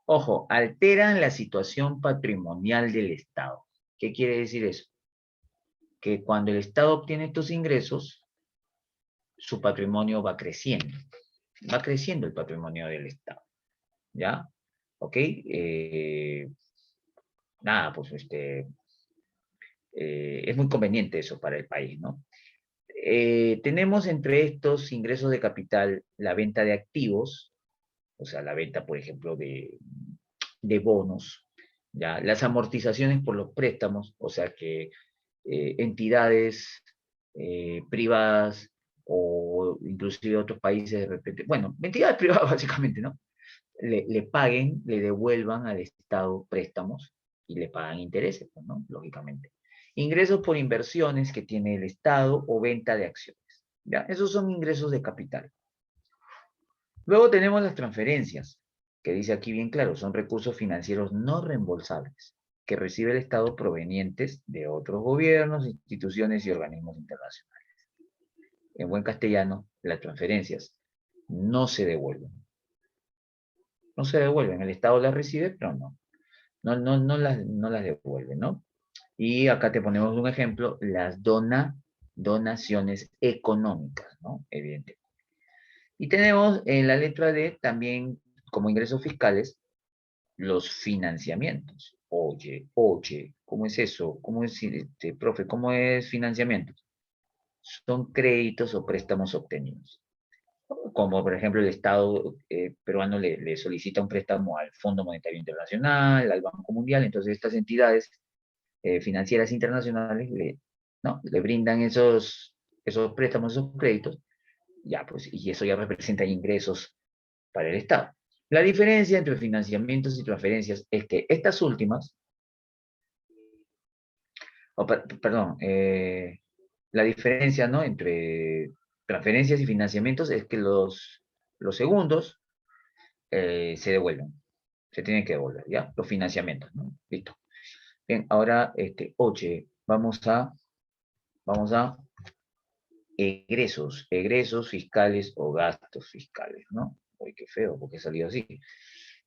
Speaker 1: Ojo, alteran la situación patrimonial del Estado. ¿Qué quiere decir eso? Que cuando el Estado obtiene estos ingresos, su patrimonio va creciendo. Va creciendo el patrimonio del Estado. ¿Ya? ¿Ok? Nada, pues es muy conveniente eso para el país, ¿no? Tenemos entre estos ingresos de capital la venta de activos, o sea, la venta, por ejemplo, de bonos, ¿ya? Las amortizaciones por los préstamos, o sea que entidades privadas o inclusive otros países de repente, bueno, entidades privadas básicamente, ¿no? Le paguen, le devuelvan al Estado préstamos y le pagan intereses, ¿no? Lógicamente. Ingresos por inversiones que tiene el Estado o venta de acciones, ¿ya? Esos son ingresos de capital. Luego tenemos las transferencias, que dice aquí bien claro, son recursos financieros no reembolsables que recibe el Estado provenientes de otros gobiernos, instituciones y organismos internacionales. en buen castellano, las transferencias no se devuelven. No se devuelven, el Estado las recibe, pero no las devuelve, ¿no? Y acá te ponemos un ejemplo, las donaciones económicas, ¿no? Evidente. Y tenemos en la letra D también como ingresos fiscales los financiamientos. Oye, ¿cómo es eso? ¿Cómo es, profe, cómo es financiamiento? Son créditos o préstamos obtenidos. Como por ejemplo el Estado peruano le solicita un préstamo al Fondo Monetario Internacional, al Banco Mundial, entonces estas entidades financieras internacionales le brindan esos préstamos, esos créditos, ya pues, y eso ya representa ingresos para el Estado. La diferencia entre financiamientos y transferencias es que estas últimas, perdón, la diferencia, ¿no?, entre transferencias y financiamientos es que los segundos se devuelven, se tienen que devolver, ¿ya? Los financiamientos, ¿no? Listo. Bien, ahora, oye, vamos a egresos fiscales o gastos fiscales, ¿no? Uy, qué feo, porque ha salido así.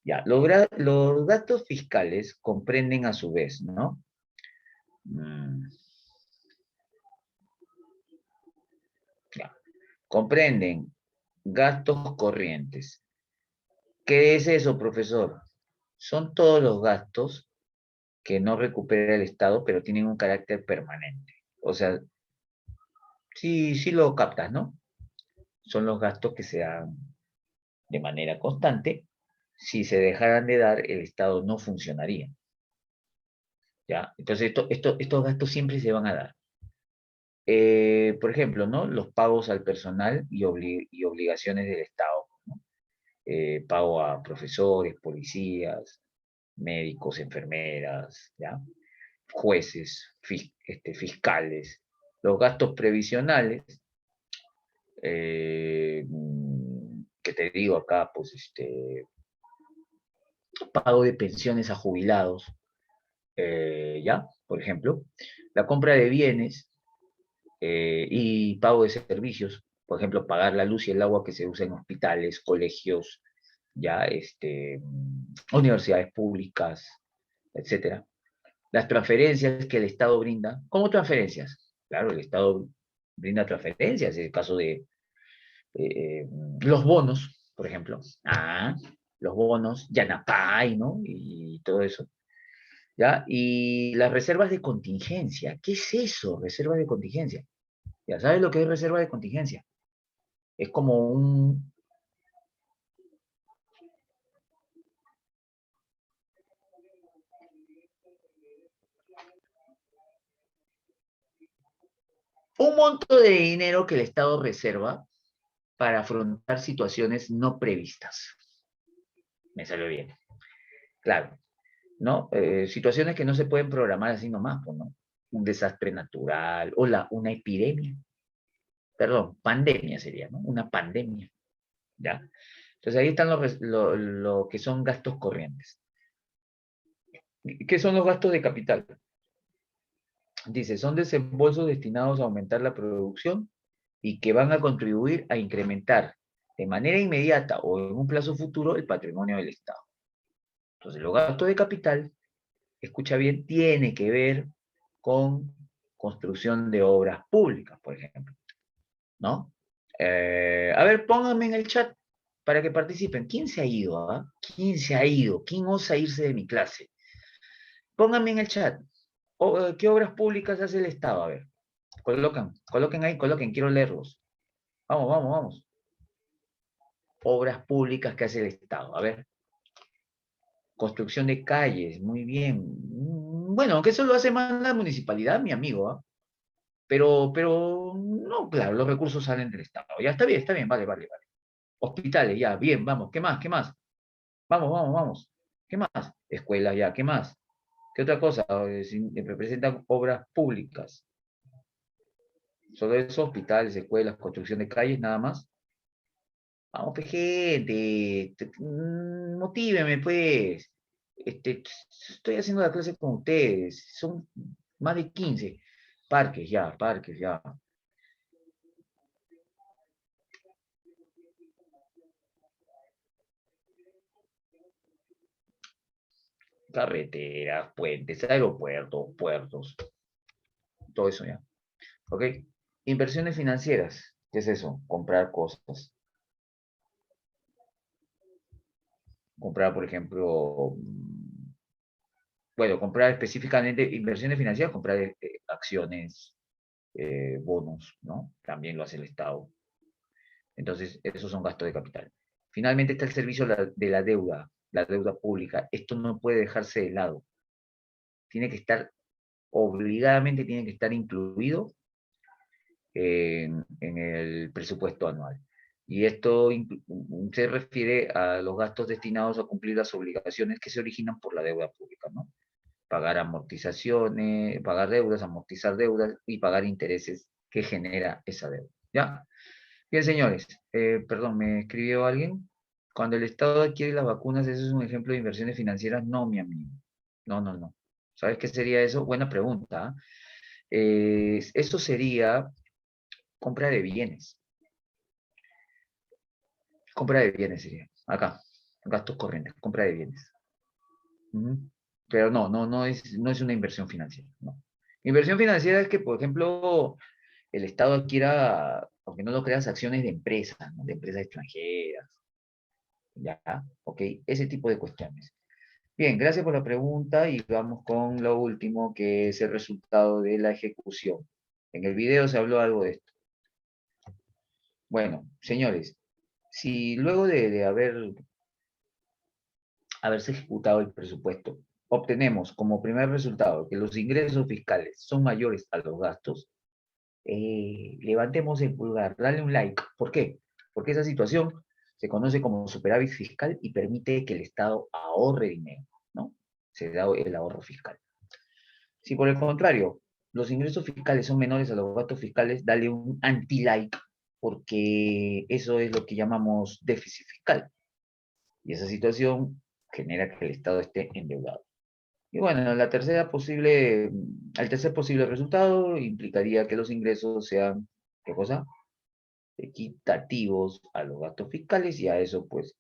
Speaker 1: Ya, los gastos fiscales comprenden a su vez, ¿no? Ya, comprenden gastos corrientes. ¿Qué es eso, profesor? Son todos los gastos que no recupera el Estado, pero tienen un carácter permanente. O sea, sí lo captas, ¿no? Son los gastos que se dan de manera constante. Si se dejaran de dar, el Estado no funcionaría. ¿Ya? Entonces, estos gastos siempre se van a dar. Por ejemplo, ¿no? Los pagos al personal y obligaciones del Estado, ¿no? Pago a profesores, policías, médicos, enfermeras, ¿ya? Jueces, fiscales. Los gastos previsionales, que te digo acá, pues, pago de pensiones a jubilados, ¿ya? Por ejemplo, la compra de bienes y pago de servicios, por ejemplo, pagar la luz y el agua que se usa en hospitales, colegios, ya, universidades públicas, etcétera. Las transferencias que el Estado brinda, ¿cómo transferencias? Claro, el Estado brinda transferencias, en el caso de los bonos, por ejemplo. Los bonos, Yanapay, ¿no? Y todo eso. ¿Ya? Y las reservas de contingencia. ¿Qué es eso? Reservas de contingencia. ¿Ya sabes lo que es reserva de contingencia? Es como un monto de dinero que el Estado reserva para afrontar situaciones no previstas. Me salió bien. Claro, ¿no? Situaciones que no se pueden programar así nomás, ¿no? Un desastre natural, o una epidemia. Perdón, pandemia sería, ¿no? Una pandemia, ¿ya? Entonces ahí están lo que son gastos corrientes. ¿Qué son los gastos de capital? Dice, son desembolsos destinados a aumentar la producción y que van a contribuir a incrementar de manera inmediata o en un plazo futuro el patrimonio del Estado. Entonces, los gastos de capital, escucha bien, tiene que ver con construcción de obras públicas, por ejemplo, ¿no? A ver, pónganme en el chat para que participen. ¿Quién se ha ido? ¿Quién se ha ido? ¿Quién osa irse de mi clase? Pónganme en el chat. ¿Qué obras públicas hace el Estado? A ver, coloquen ahí, quiero leerlos. Vamos. Obras públicas que hace el Estado. A ver. Construcción de calles, muy bien. Bueno, aunque eso lo hace más la municipalidad, mi amigo, ¿ah? Pero, no, claro, los recursos salen del Estado. Ya está bien, vale. Hospitales, ya, bien, vamos. ¿Qué más? Vamos. ¿Qué más? Escuelas, ya, ¿qué más? ¿Qué otra cosa? Representan obras públicas. Solo eso, hospitales, escuelas, construcción de calles, nada más. Vamos, pues, gente, motíveme, pues. Estoy haciendo la clase con ustedes. Son más de 15. Parques, ya. carreteras, puentes, aeropuertos, puertos, todo eso ya. ¿Ok? Inversiones financieras, ¿qué es eso? Comprar cosas. Comprar, por ejemplo, bueno, comprar específicamente inversiones financieras, comprar acciones, bonos, ¿no? También lo hace el Estado. Entonces, esos son gastos de capital. Finalmente está el servicio de la deuda pública. Esto no puede dejarse de lado. Tiene que estar, obligadamente tiene que estar incluido en el presupuesto anual. Y esto se refiere a los gastos destinados a cumplir las obligaciones que se originan por la deuda pública, ¿no? Pagar amortizaciones, pagar deudas, amortizar deudas y pagar intereses que genera esa deuda. ¿Ya? Bien, señores, perdón, ¿me escribió alguien? Cuando el Estado adquiere las vacunas, ¿eso es un ejemplo de inversiones financieras? No, mi amigo. No, no, no. ¿Sabes qué sería eso? Buena pregunta. Eso sería compra de bienes. Compra de bienes sería. Acá, gastos corrientes, compra de bienes. Pero no es una inversión financiera. No. Inversión financiera es que, por ejemplo, el Estado adquiera, aunque no lo creas, acciones de empresas, ¿no? De empresas extranjeras. ¿Ya? ¿Ok? Ese tipo de cuestiones. Bien, gracias por la pregunta y vamos con lo último, que es el resultado de la ejecución. En el video se habló algo de esto. Bueno, señores, si luego de haberse ejecutado el presupuesto, obtenemos como primer resultado que los ingresos fiscales son mayores a los gastos, levantemos el pulgar, dale un like. ¿Por qué? Porque esa situación se conoce como superávit fiscal y permite que el Estado ahorre dinero, ¿no? Se da el ahorro fiscal. Si por el contrario, los ingresos fiscales son menores a los gastos fiscales, dale un anti-like, porque eso es lo que llamamos déficit fiscal. Y esa situación genera que el Estado esté endeudado. Y bueno, el tercer posible resultado implicaría que los ingresos sean, ¿qué cosa? Equitativos a los gastos fiscales, y a eso pues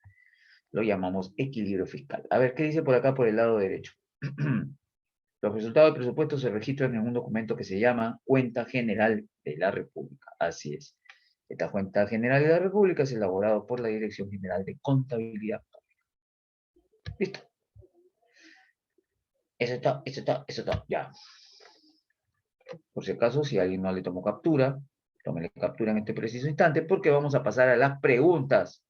Speaker 1: lo llamamos equilibrio fiscal. A ver, ¿qué dice por acá por el lado derecho? Los resultados del presupuesto se registran en un documento que se llama Cuenta General de la República. Así es. Esta Cuenta General de la República es elaborada por la Dirección General de Contabilidad. Listo. Eso está, ya. Por si acaso, si alguien no le tomó captura, tómele captura en este preciso instante, porque vamos a pasar a las preguntas.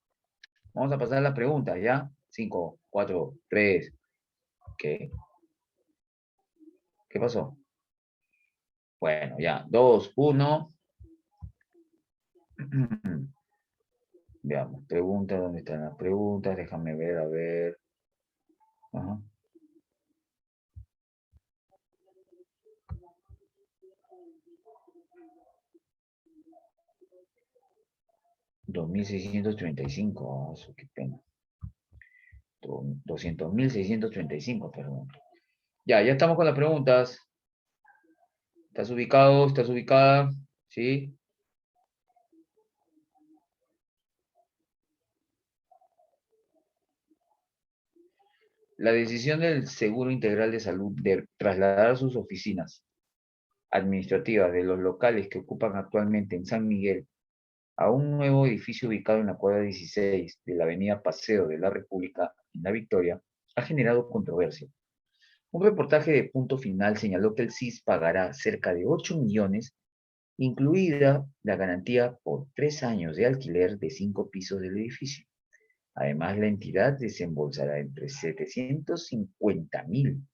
Speaker 1: Vamos a pasar a las preguntas, ¿ya? 5, 4, 3. ¿Qué? ¿Qué pasó? Bueno, ya. 2, 1. Veamos, preguntas, ¿dónde están las preguntas? Déjame ver, a ver. Ajá. $2.635, qué pena. 200.635, perdón. Ya estamos con las preguntas. ¿Estás ubicado? ¿Estás ubicada? ¿Sí? La decisión del Seguro Integral de Salud de trasladar sus oficinas administrativas de los locales que ocupan actualmente en San Miguel a un nuevo edificio ubicado en la cuadra 16 de la avenida Paseo de la República, en La Victoria, ha generado controversia. Un reportaje de Punto Final señaló que el CIS pagará cerca de 8 millones, incluida la garantía por 3 años de alquiler de 5 pisos del edificio. Además, la entidad desembolsará entre 750.000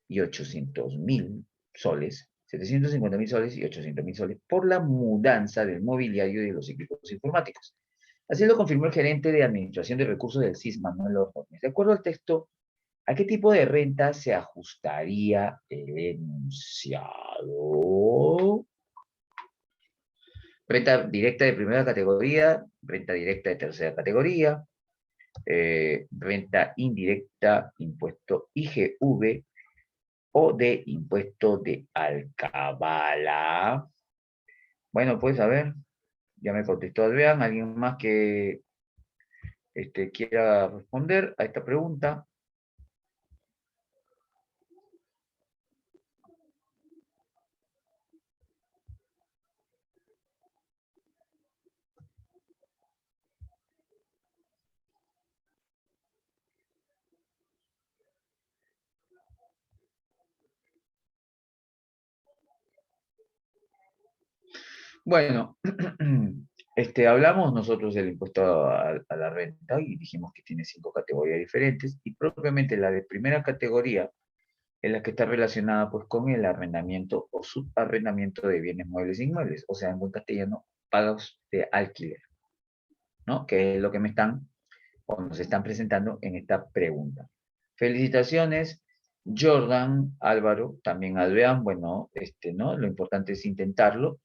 Speaker 1: y 800.000 soles, 750.000 soles y 800.000 soles por la mudanza del mobiliario y de los equipos informáticos. Así lo confirmó el gerente de Administración de Recursos del CIS, Manuel Ordóñez. De acuerdo al texto, ¿a qué tipo de renta se ajustaría el enunciado? Renta directa de primera categoría, renta directa de tercera categoría, renta indirecta, impuesto IGV o de impuesto de alcabala. Bueno, pues a ver, ya me contestó Adrián. ¿Alguien más que quiera responder a esta pregunta? Bueno, hablamos nosotros del impuesto a la renta y dijimos que tiene 5 categorías diferentes y propiamente la de primera categoría es la que está relacionada pues con el arrendamiento o subarrendamiento de bienes muebles e inmuebles, o sea, en buen castellano, pagos de alquiler, ¿no? Que es lo que nos están presentando en esta pregunta. Felicitaciones, Jordan, Álvaro, también Adrián, bueno, ¿no? Lo importante es intentarlo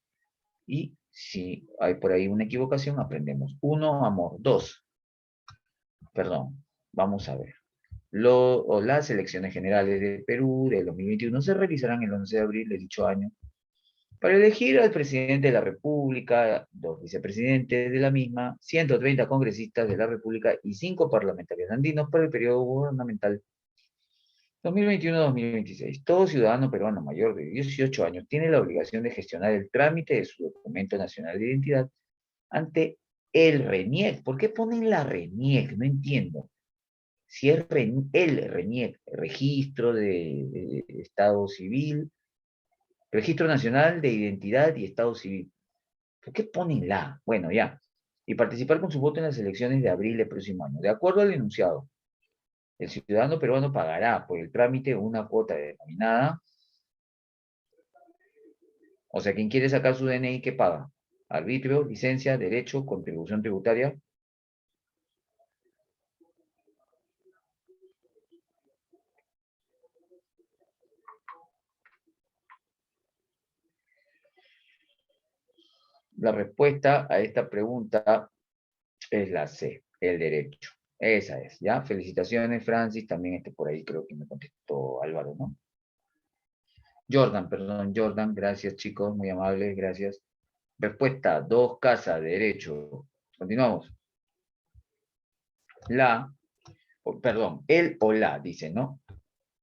Speaker 1: y si hay por ahí una equivocación, aprendemos. 1, amor. 2, perdón, vamos a ver. Las elecciones generales de Perú del 2021 se realizarán el 11 de abril de dicho año para elegir al presidente de la República, 2 vicepresidentes de la misma, 130 congresistas de la República y 5 parlamentarios andinos para el periodo gubernamental 2021-2026. Todo ciudadano peruano mayor de 18 años tiene la obligación de gestionar el trámite de su documento nacional de identidad ante el RENIEC. ¿Por qué ponen la RENIEC? No entiendo. Si es el RENIEC, Registro de Estado Civil, Registro Nacional de Identidad y Estado Civil. ¿Por qué ponen la? Bueno, ya. Y participar con su voto en las elecciones de abril del próximo año. De acuerdo al enunciado, el ciudadano peruano pagará por el trámite una cuota denominada. O sea, quien quiere sacar su DNI, ¿qué paga? Arbitrio, licencia, derecho, contribución tributaria. La respuesta a esta pregunta es la C, el derecho. Esa es, ¿ya? Felicitaciones, Francis. También por ahí creo que me contestó Álvaro, ¿no? Jordan, perdón, Jordan. Gracias, chicos. Muy amables, gracias. Respuesta, 2 casas, derecho. Continuamos. El o la, dice, ¿no?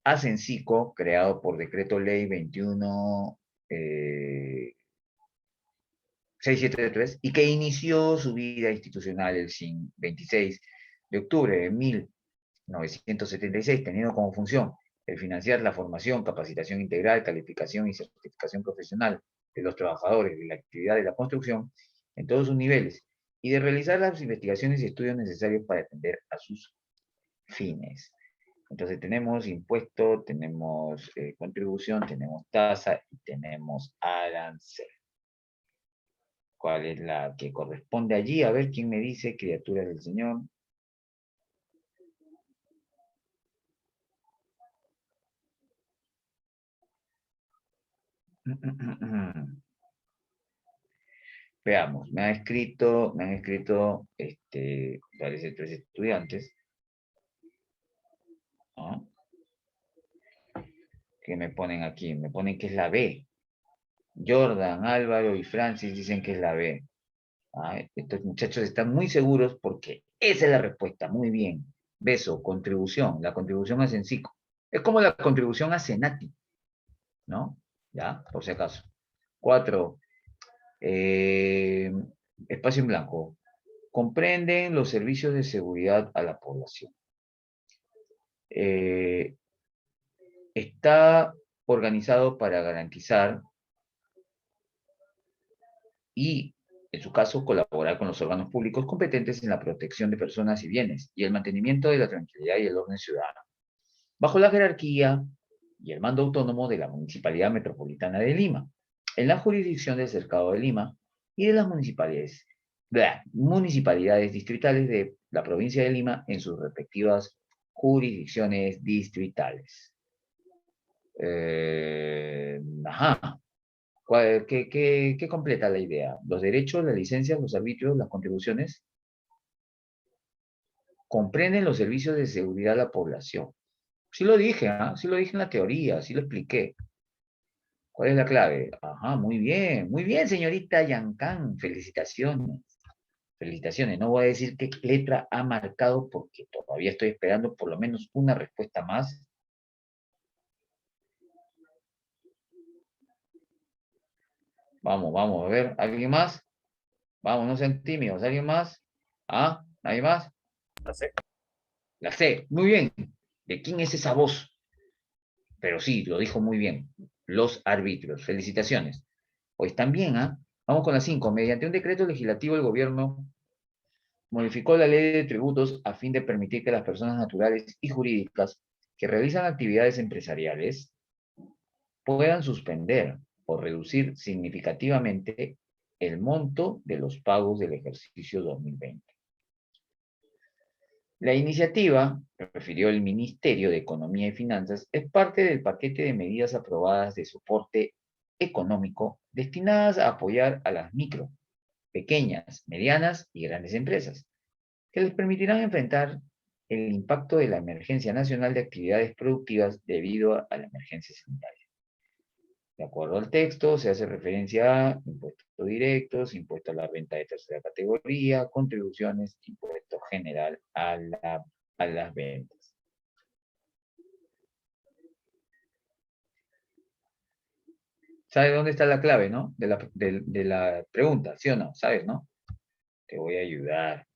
Speaker 1: Asensico, creado por decreto ley 21... 673, y que inició su vida institucional el 26 de octubre de 1976, teniendo como función el financiar la formación, capacitación integral, calificación y certificación profesional de los trabajadores de la actividad de la construcción en todos sus niveles, y de realizar las investigaciones y estudios necesarios para atender a sus fines. Entonces tenemos impuesto, tenemos contribución, tenemos tasa y tenemos arancel. ¿Cuál es la que corresponde allí? A ver quién me dice, criaturas del Señor. Veamos, me han escrito, parece 3 estudiantes, ¿no? Que me ponen aquí, me ponen que es la B. Jordan, Álvaro y Francis dicen que es la B. Estos muchachos están muy seguros porque esa es la respuesta, muy bien. Beso, contribución, la contribución a Sensico. Es como la contribución a Senati, ¿no? Ya, por si acaso. 4, espacio en blanco. Comprenden los servicios de seguridad a la población. Está organizado para garantizar y, en su caso, colaborar con los órganos públicos competentes en la protección de personas y bienes y el mantenimiento de la tranquilidad y el orden ciudadano, bajo la jerarquía y el mando autónomo de la Municipalidad Metropolitana de Lima, en la jurisdicción del Cercado de Lima y de las municipalidades distritales de la provincia de Lima en sus respectivas jurisdicciones distritales. Ajá. ¿Qué completa la idea? Los derechos, las licencias, los arbitrios, las contribuciones comprenden los servicios de seguridad a la población. Sí lo dije, sí lo dije en la teoría, sí lo expliqué. ¿Cuál es la clave? Ajá, muy bien, señorita Yancan, felicitaciones. Felicitaciones, no voy a decir qué letra ha marcado porque todavía estoy esperando por lo menos una respuesta más. Vamos, a ver, ¿alguien más? Vamos, no sean tímidos, ¿alguien más? ¿Nadie más?
Speaker 3: La C.
Speaker 1: La C, muy bien. ¿De quién es esa voz? Pero sí, lo dijo muy bien. Los arbitrios, felicitaciones. Hoy están bien, Vamos con la 5. Mediante un decreto legislativo, el gobierno modificó la ley de tributos a fin de permitir que las personas naturales y jurídicas que realizan actividades empresariales puedan suspender o reducir significativamente el monto de los pagos del ejercicio 2020. La iniciativa, refirió el Ministerio de Economía y Finanzas, es parte del paquete de medidas aprobadas de soporte económico destinadas a apoyar a las micro, pequeñas, medianas y grandes empresas, que les permitirán enfrentar el impacto de la emergencia nacional de actividades productivas debido a la emergencia sanitaria. De acuerdo al texto, se hace referencia a impuestos directos, impuesto a la renta de tercera categoría, contribuciones, impuesto general a las ventas. ¿Sabes dónde está la clave, no? De la pregunta, ¿sí o no? ¿Sabes, no? Te voy a ayudar,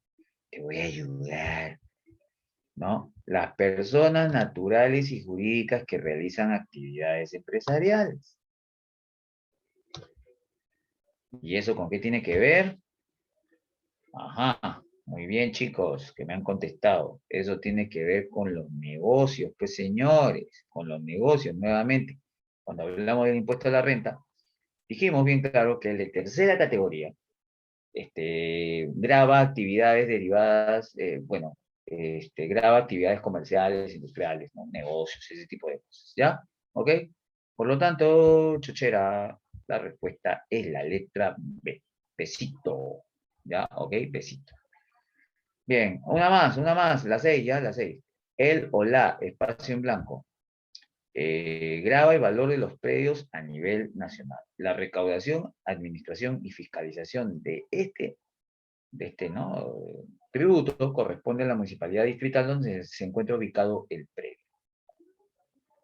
Speaker 1: ¿no? Las personas naturales y jurídicas que realizan actividades empresariales. ¿Y eso con qué tiene que ver? Ajá, muy bien, chicos, que me han contestado. Eso tiene que ver con los negocios, pues señores, con los negocios, nuevamente. Cuando hablamos del impuesto a la renta, dijimos bien claro que el de tercera categoría grava actividades derivadas, grava actividades comerciales, industriales, ¿no? Negocios, ese tipo de cosas, ¿ya? ¿Ok? Por lo tanto, chochera, la respuesta es la letra B. Besito. ¿Ya? ¿Ok? Besito. Bien, una más, la 6, ¿ya? La 6. El o la, espacio en blanco, grava el valor de los predios a nivel nacional. La recaudación, administración y fiscalización de este ¿no? tributo corresponde a la municipalidad distrital donde se encuentra ubicado el predio.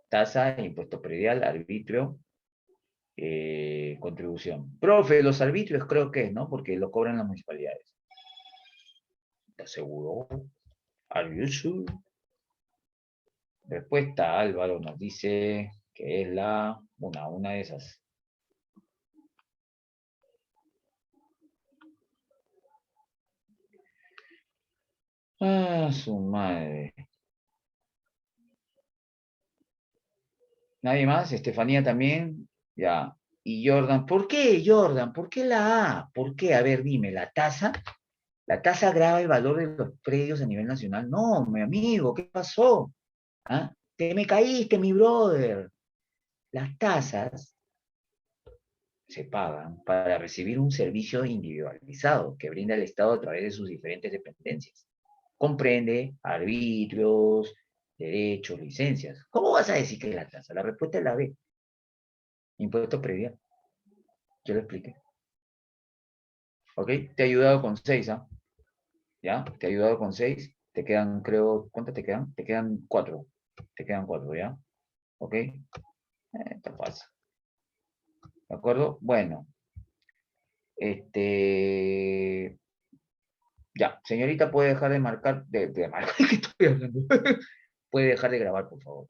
Speaker 1: Tasa, impuesto predial, arbitrio, contribución. Profe, los arbitrios creo que es, ¿no? Porque lo cobran las municipalidades. ¿Estás seguro? ¿Are you sure? Respuesta, Álvaro nos dice que es una de esas. Ah, su madre. ¿Nadie más? Estefanía también. Ya. Y Jordan, ¿por qué Jordan? ¿Por qué la A? ¿Por qué? A ver, dime, ¿la tasa? ¿La tasa grava el valor de los predios a nivel nacional? No, mi amigo, ¿qué pasó? ¿Ah? Te me caíste, mi brother. Las tasas se pagan para recibir un servicio individualizado que brinda el Estado a través de sus diferentes dependencias. Comprende arbitrios, derechos, licencias. ¿Cómo vas a decir que es la tasa? La respuesta es la B. Impuesto predial. Yo lo expliqué. ¿Ok? Te he ayudado con 6, ¿ah? ¿Ya? Te he ayudado con 6. Te quedan, creo, ¿cuántas te quedan? Te quedan 4. Te quedan 4, ¿ya? ¿Ok? Está fácil. ¿De acuerdo? Bueno. Ya, señorita, puede dejar de marcar, de marcar, ¿qué estoy hablando? Puede dejar de grabar, por favor.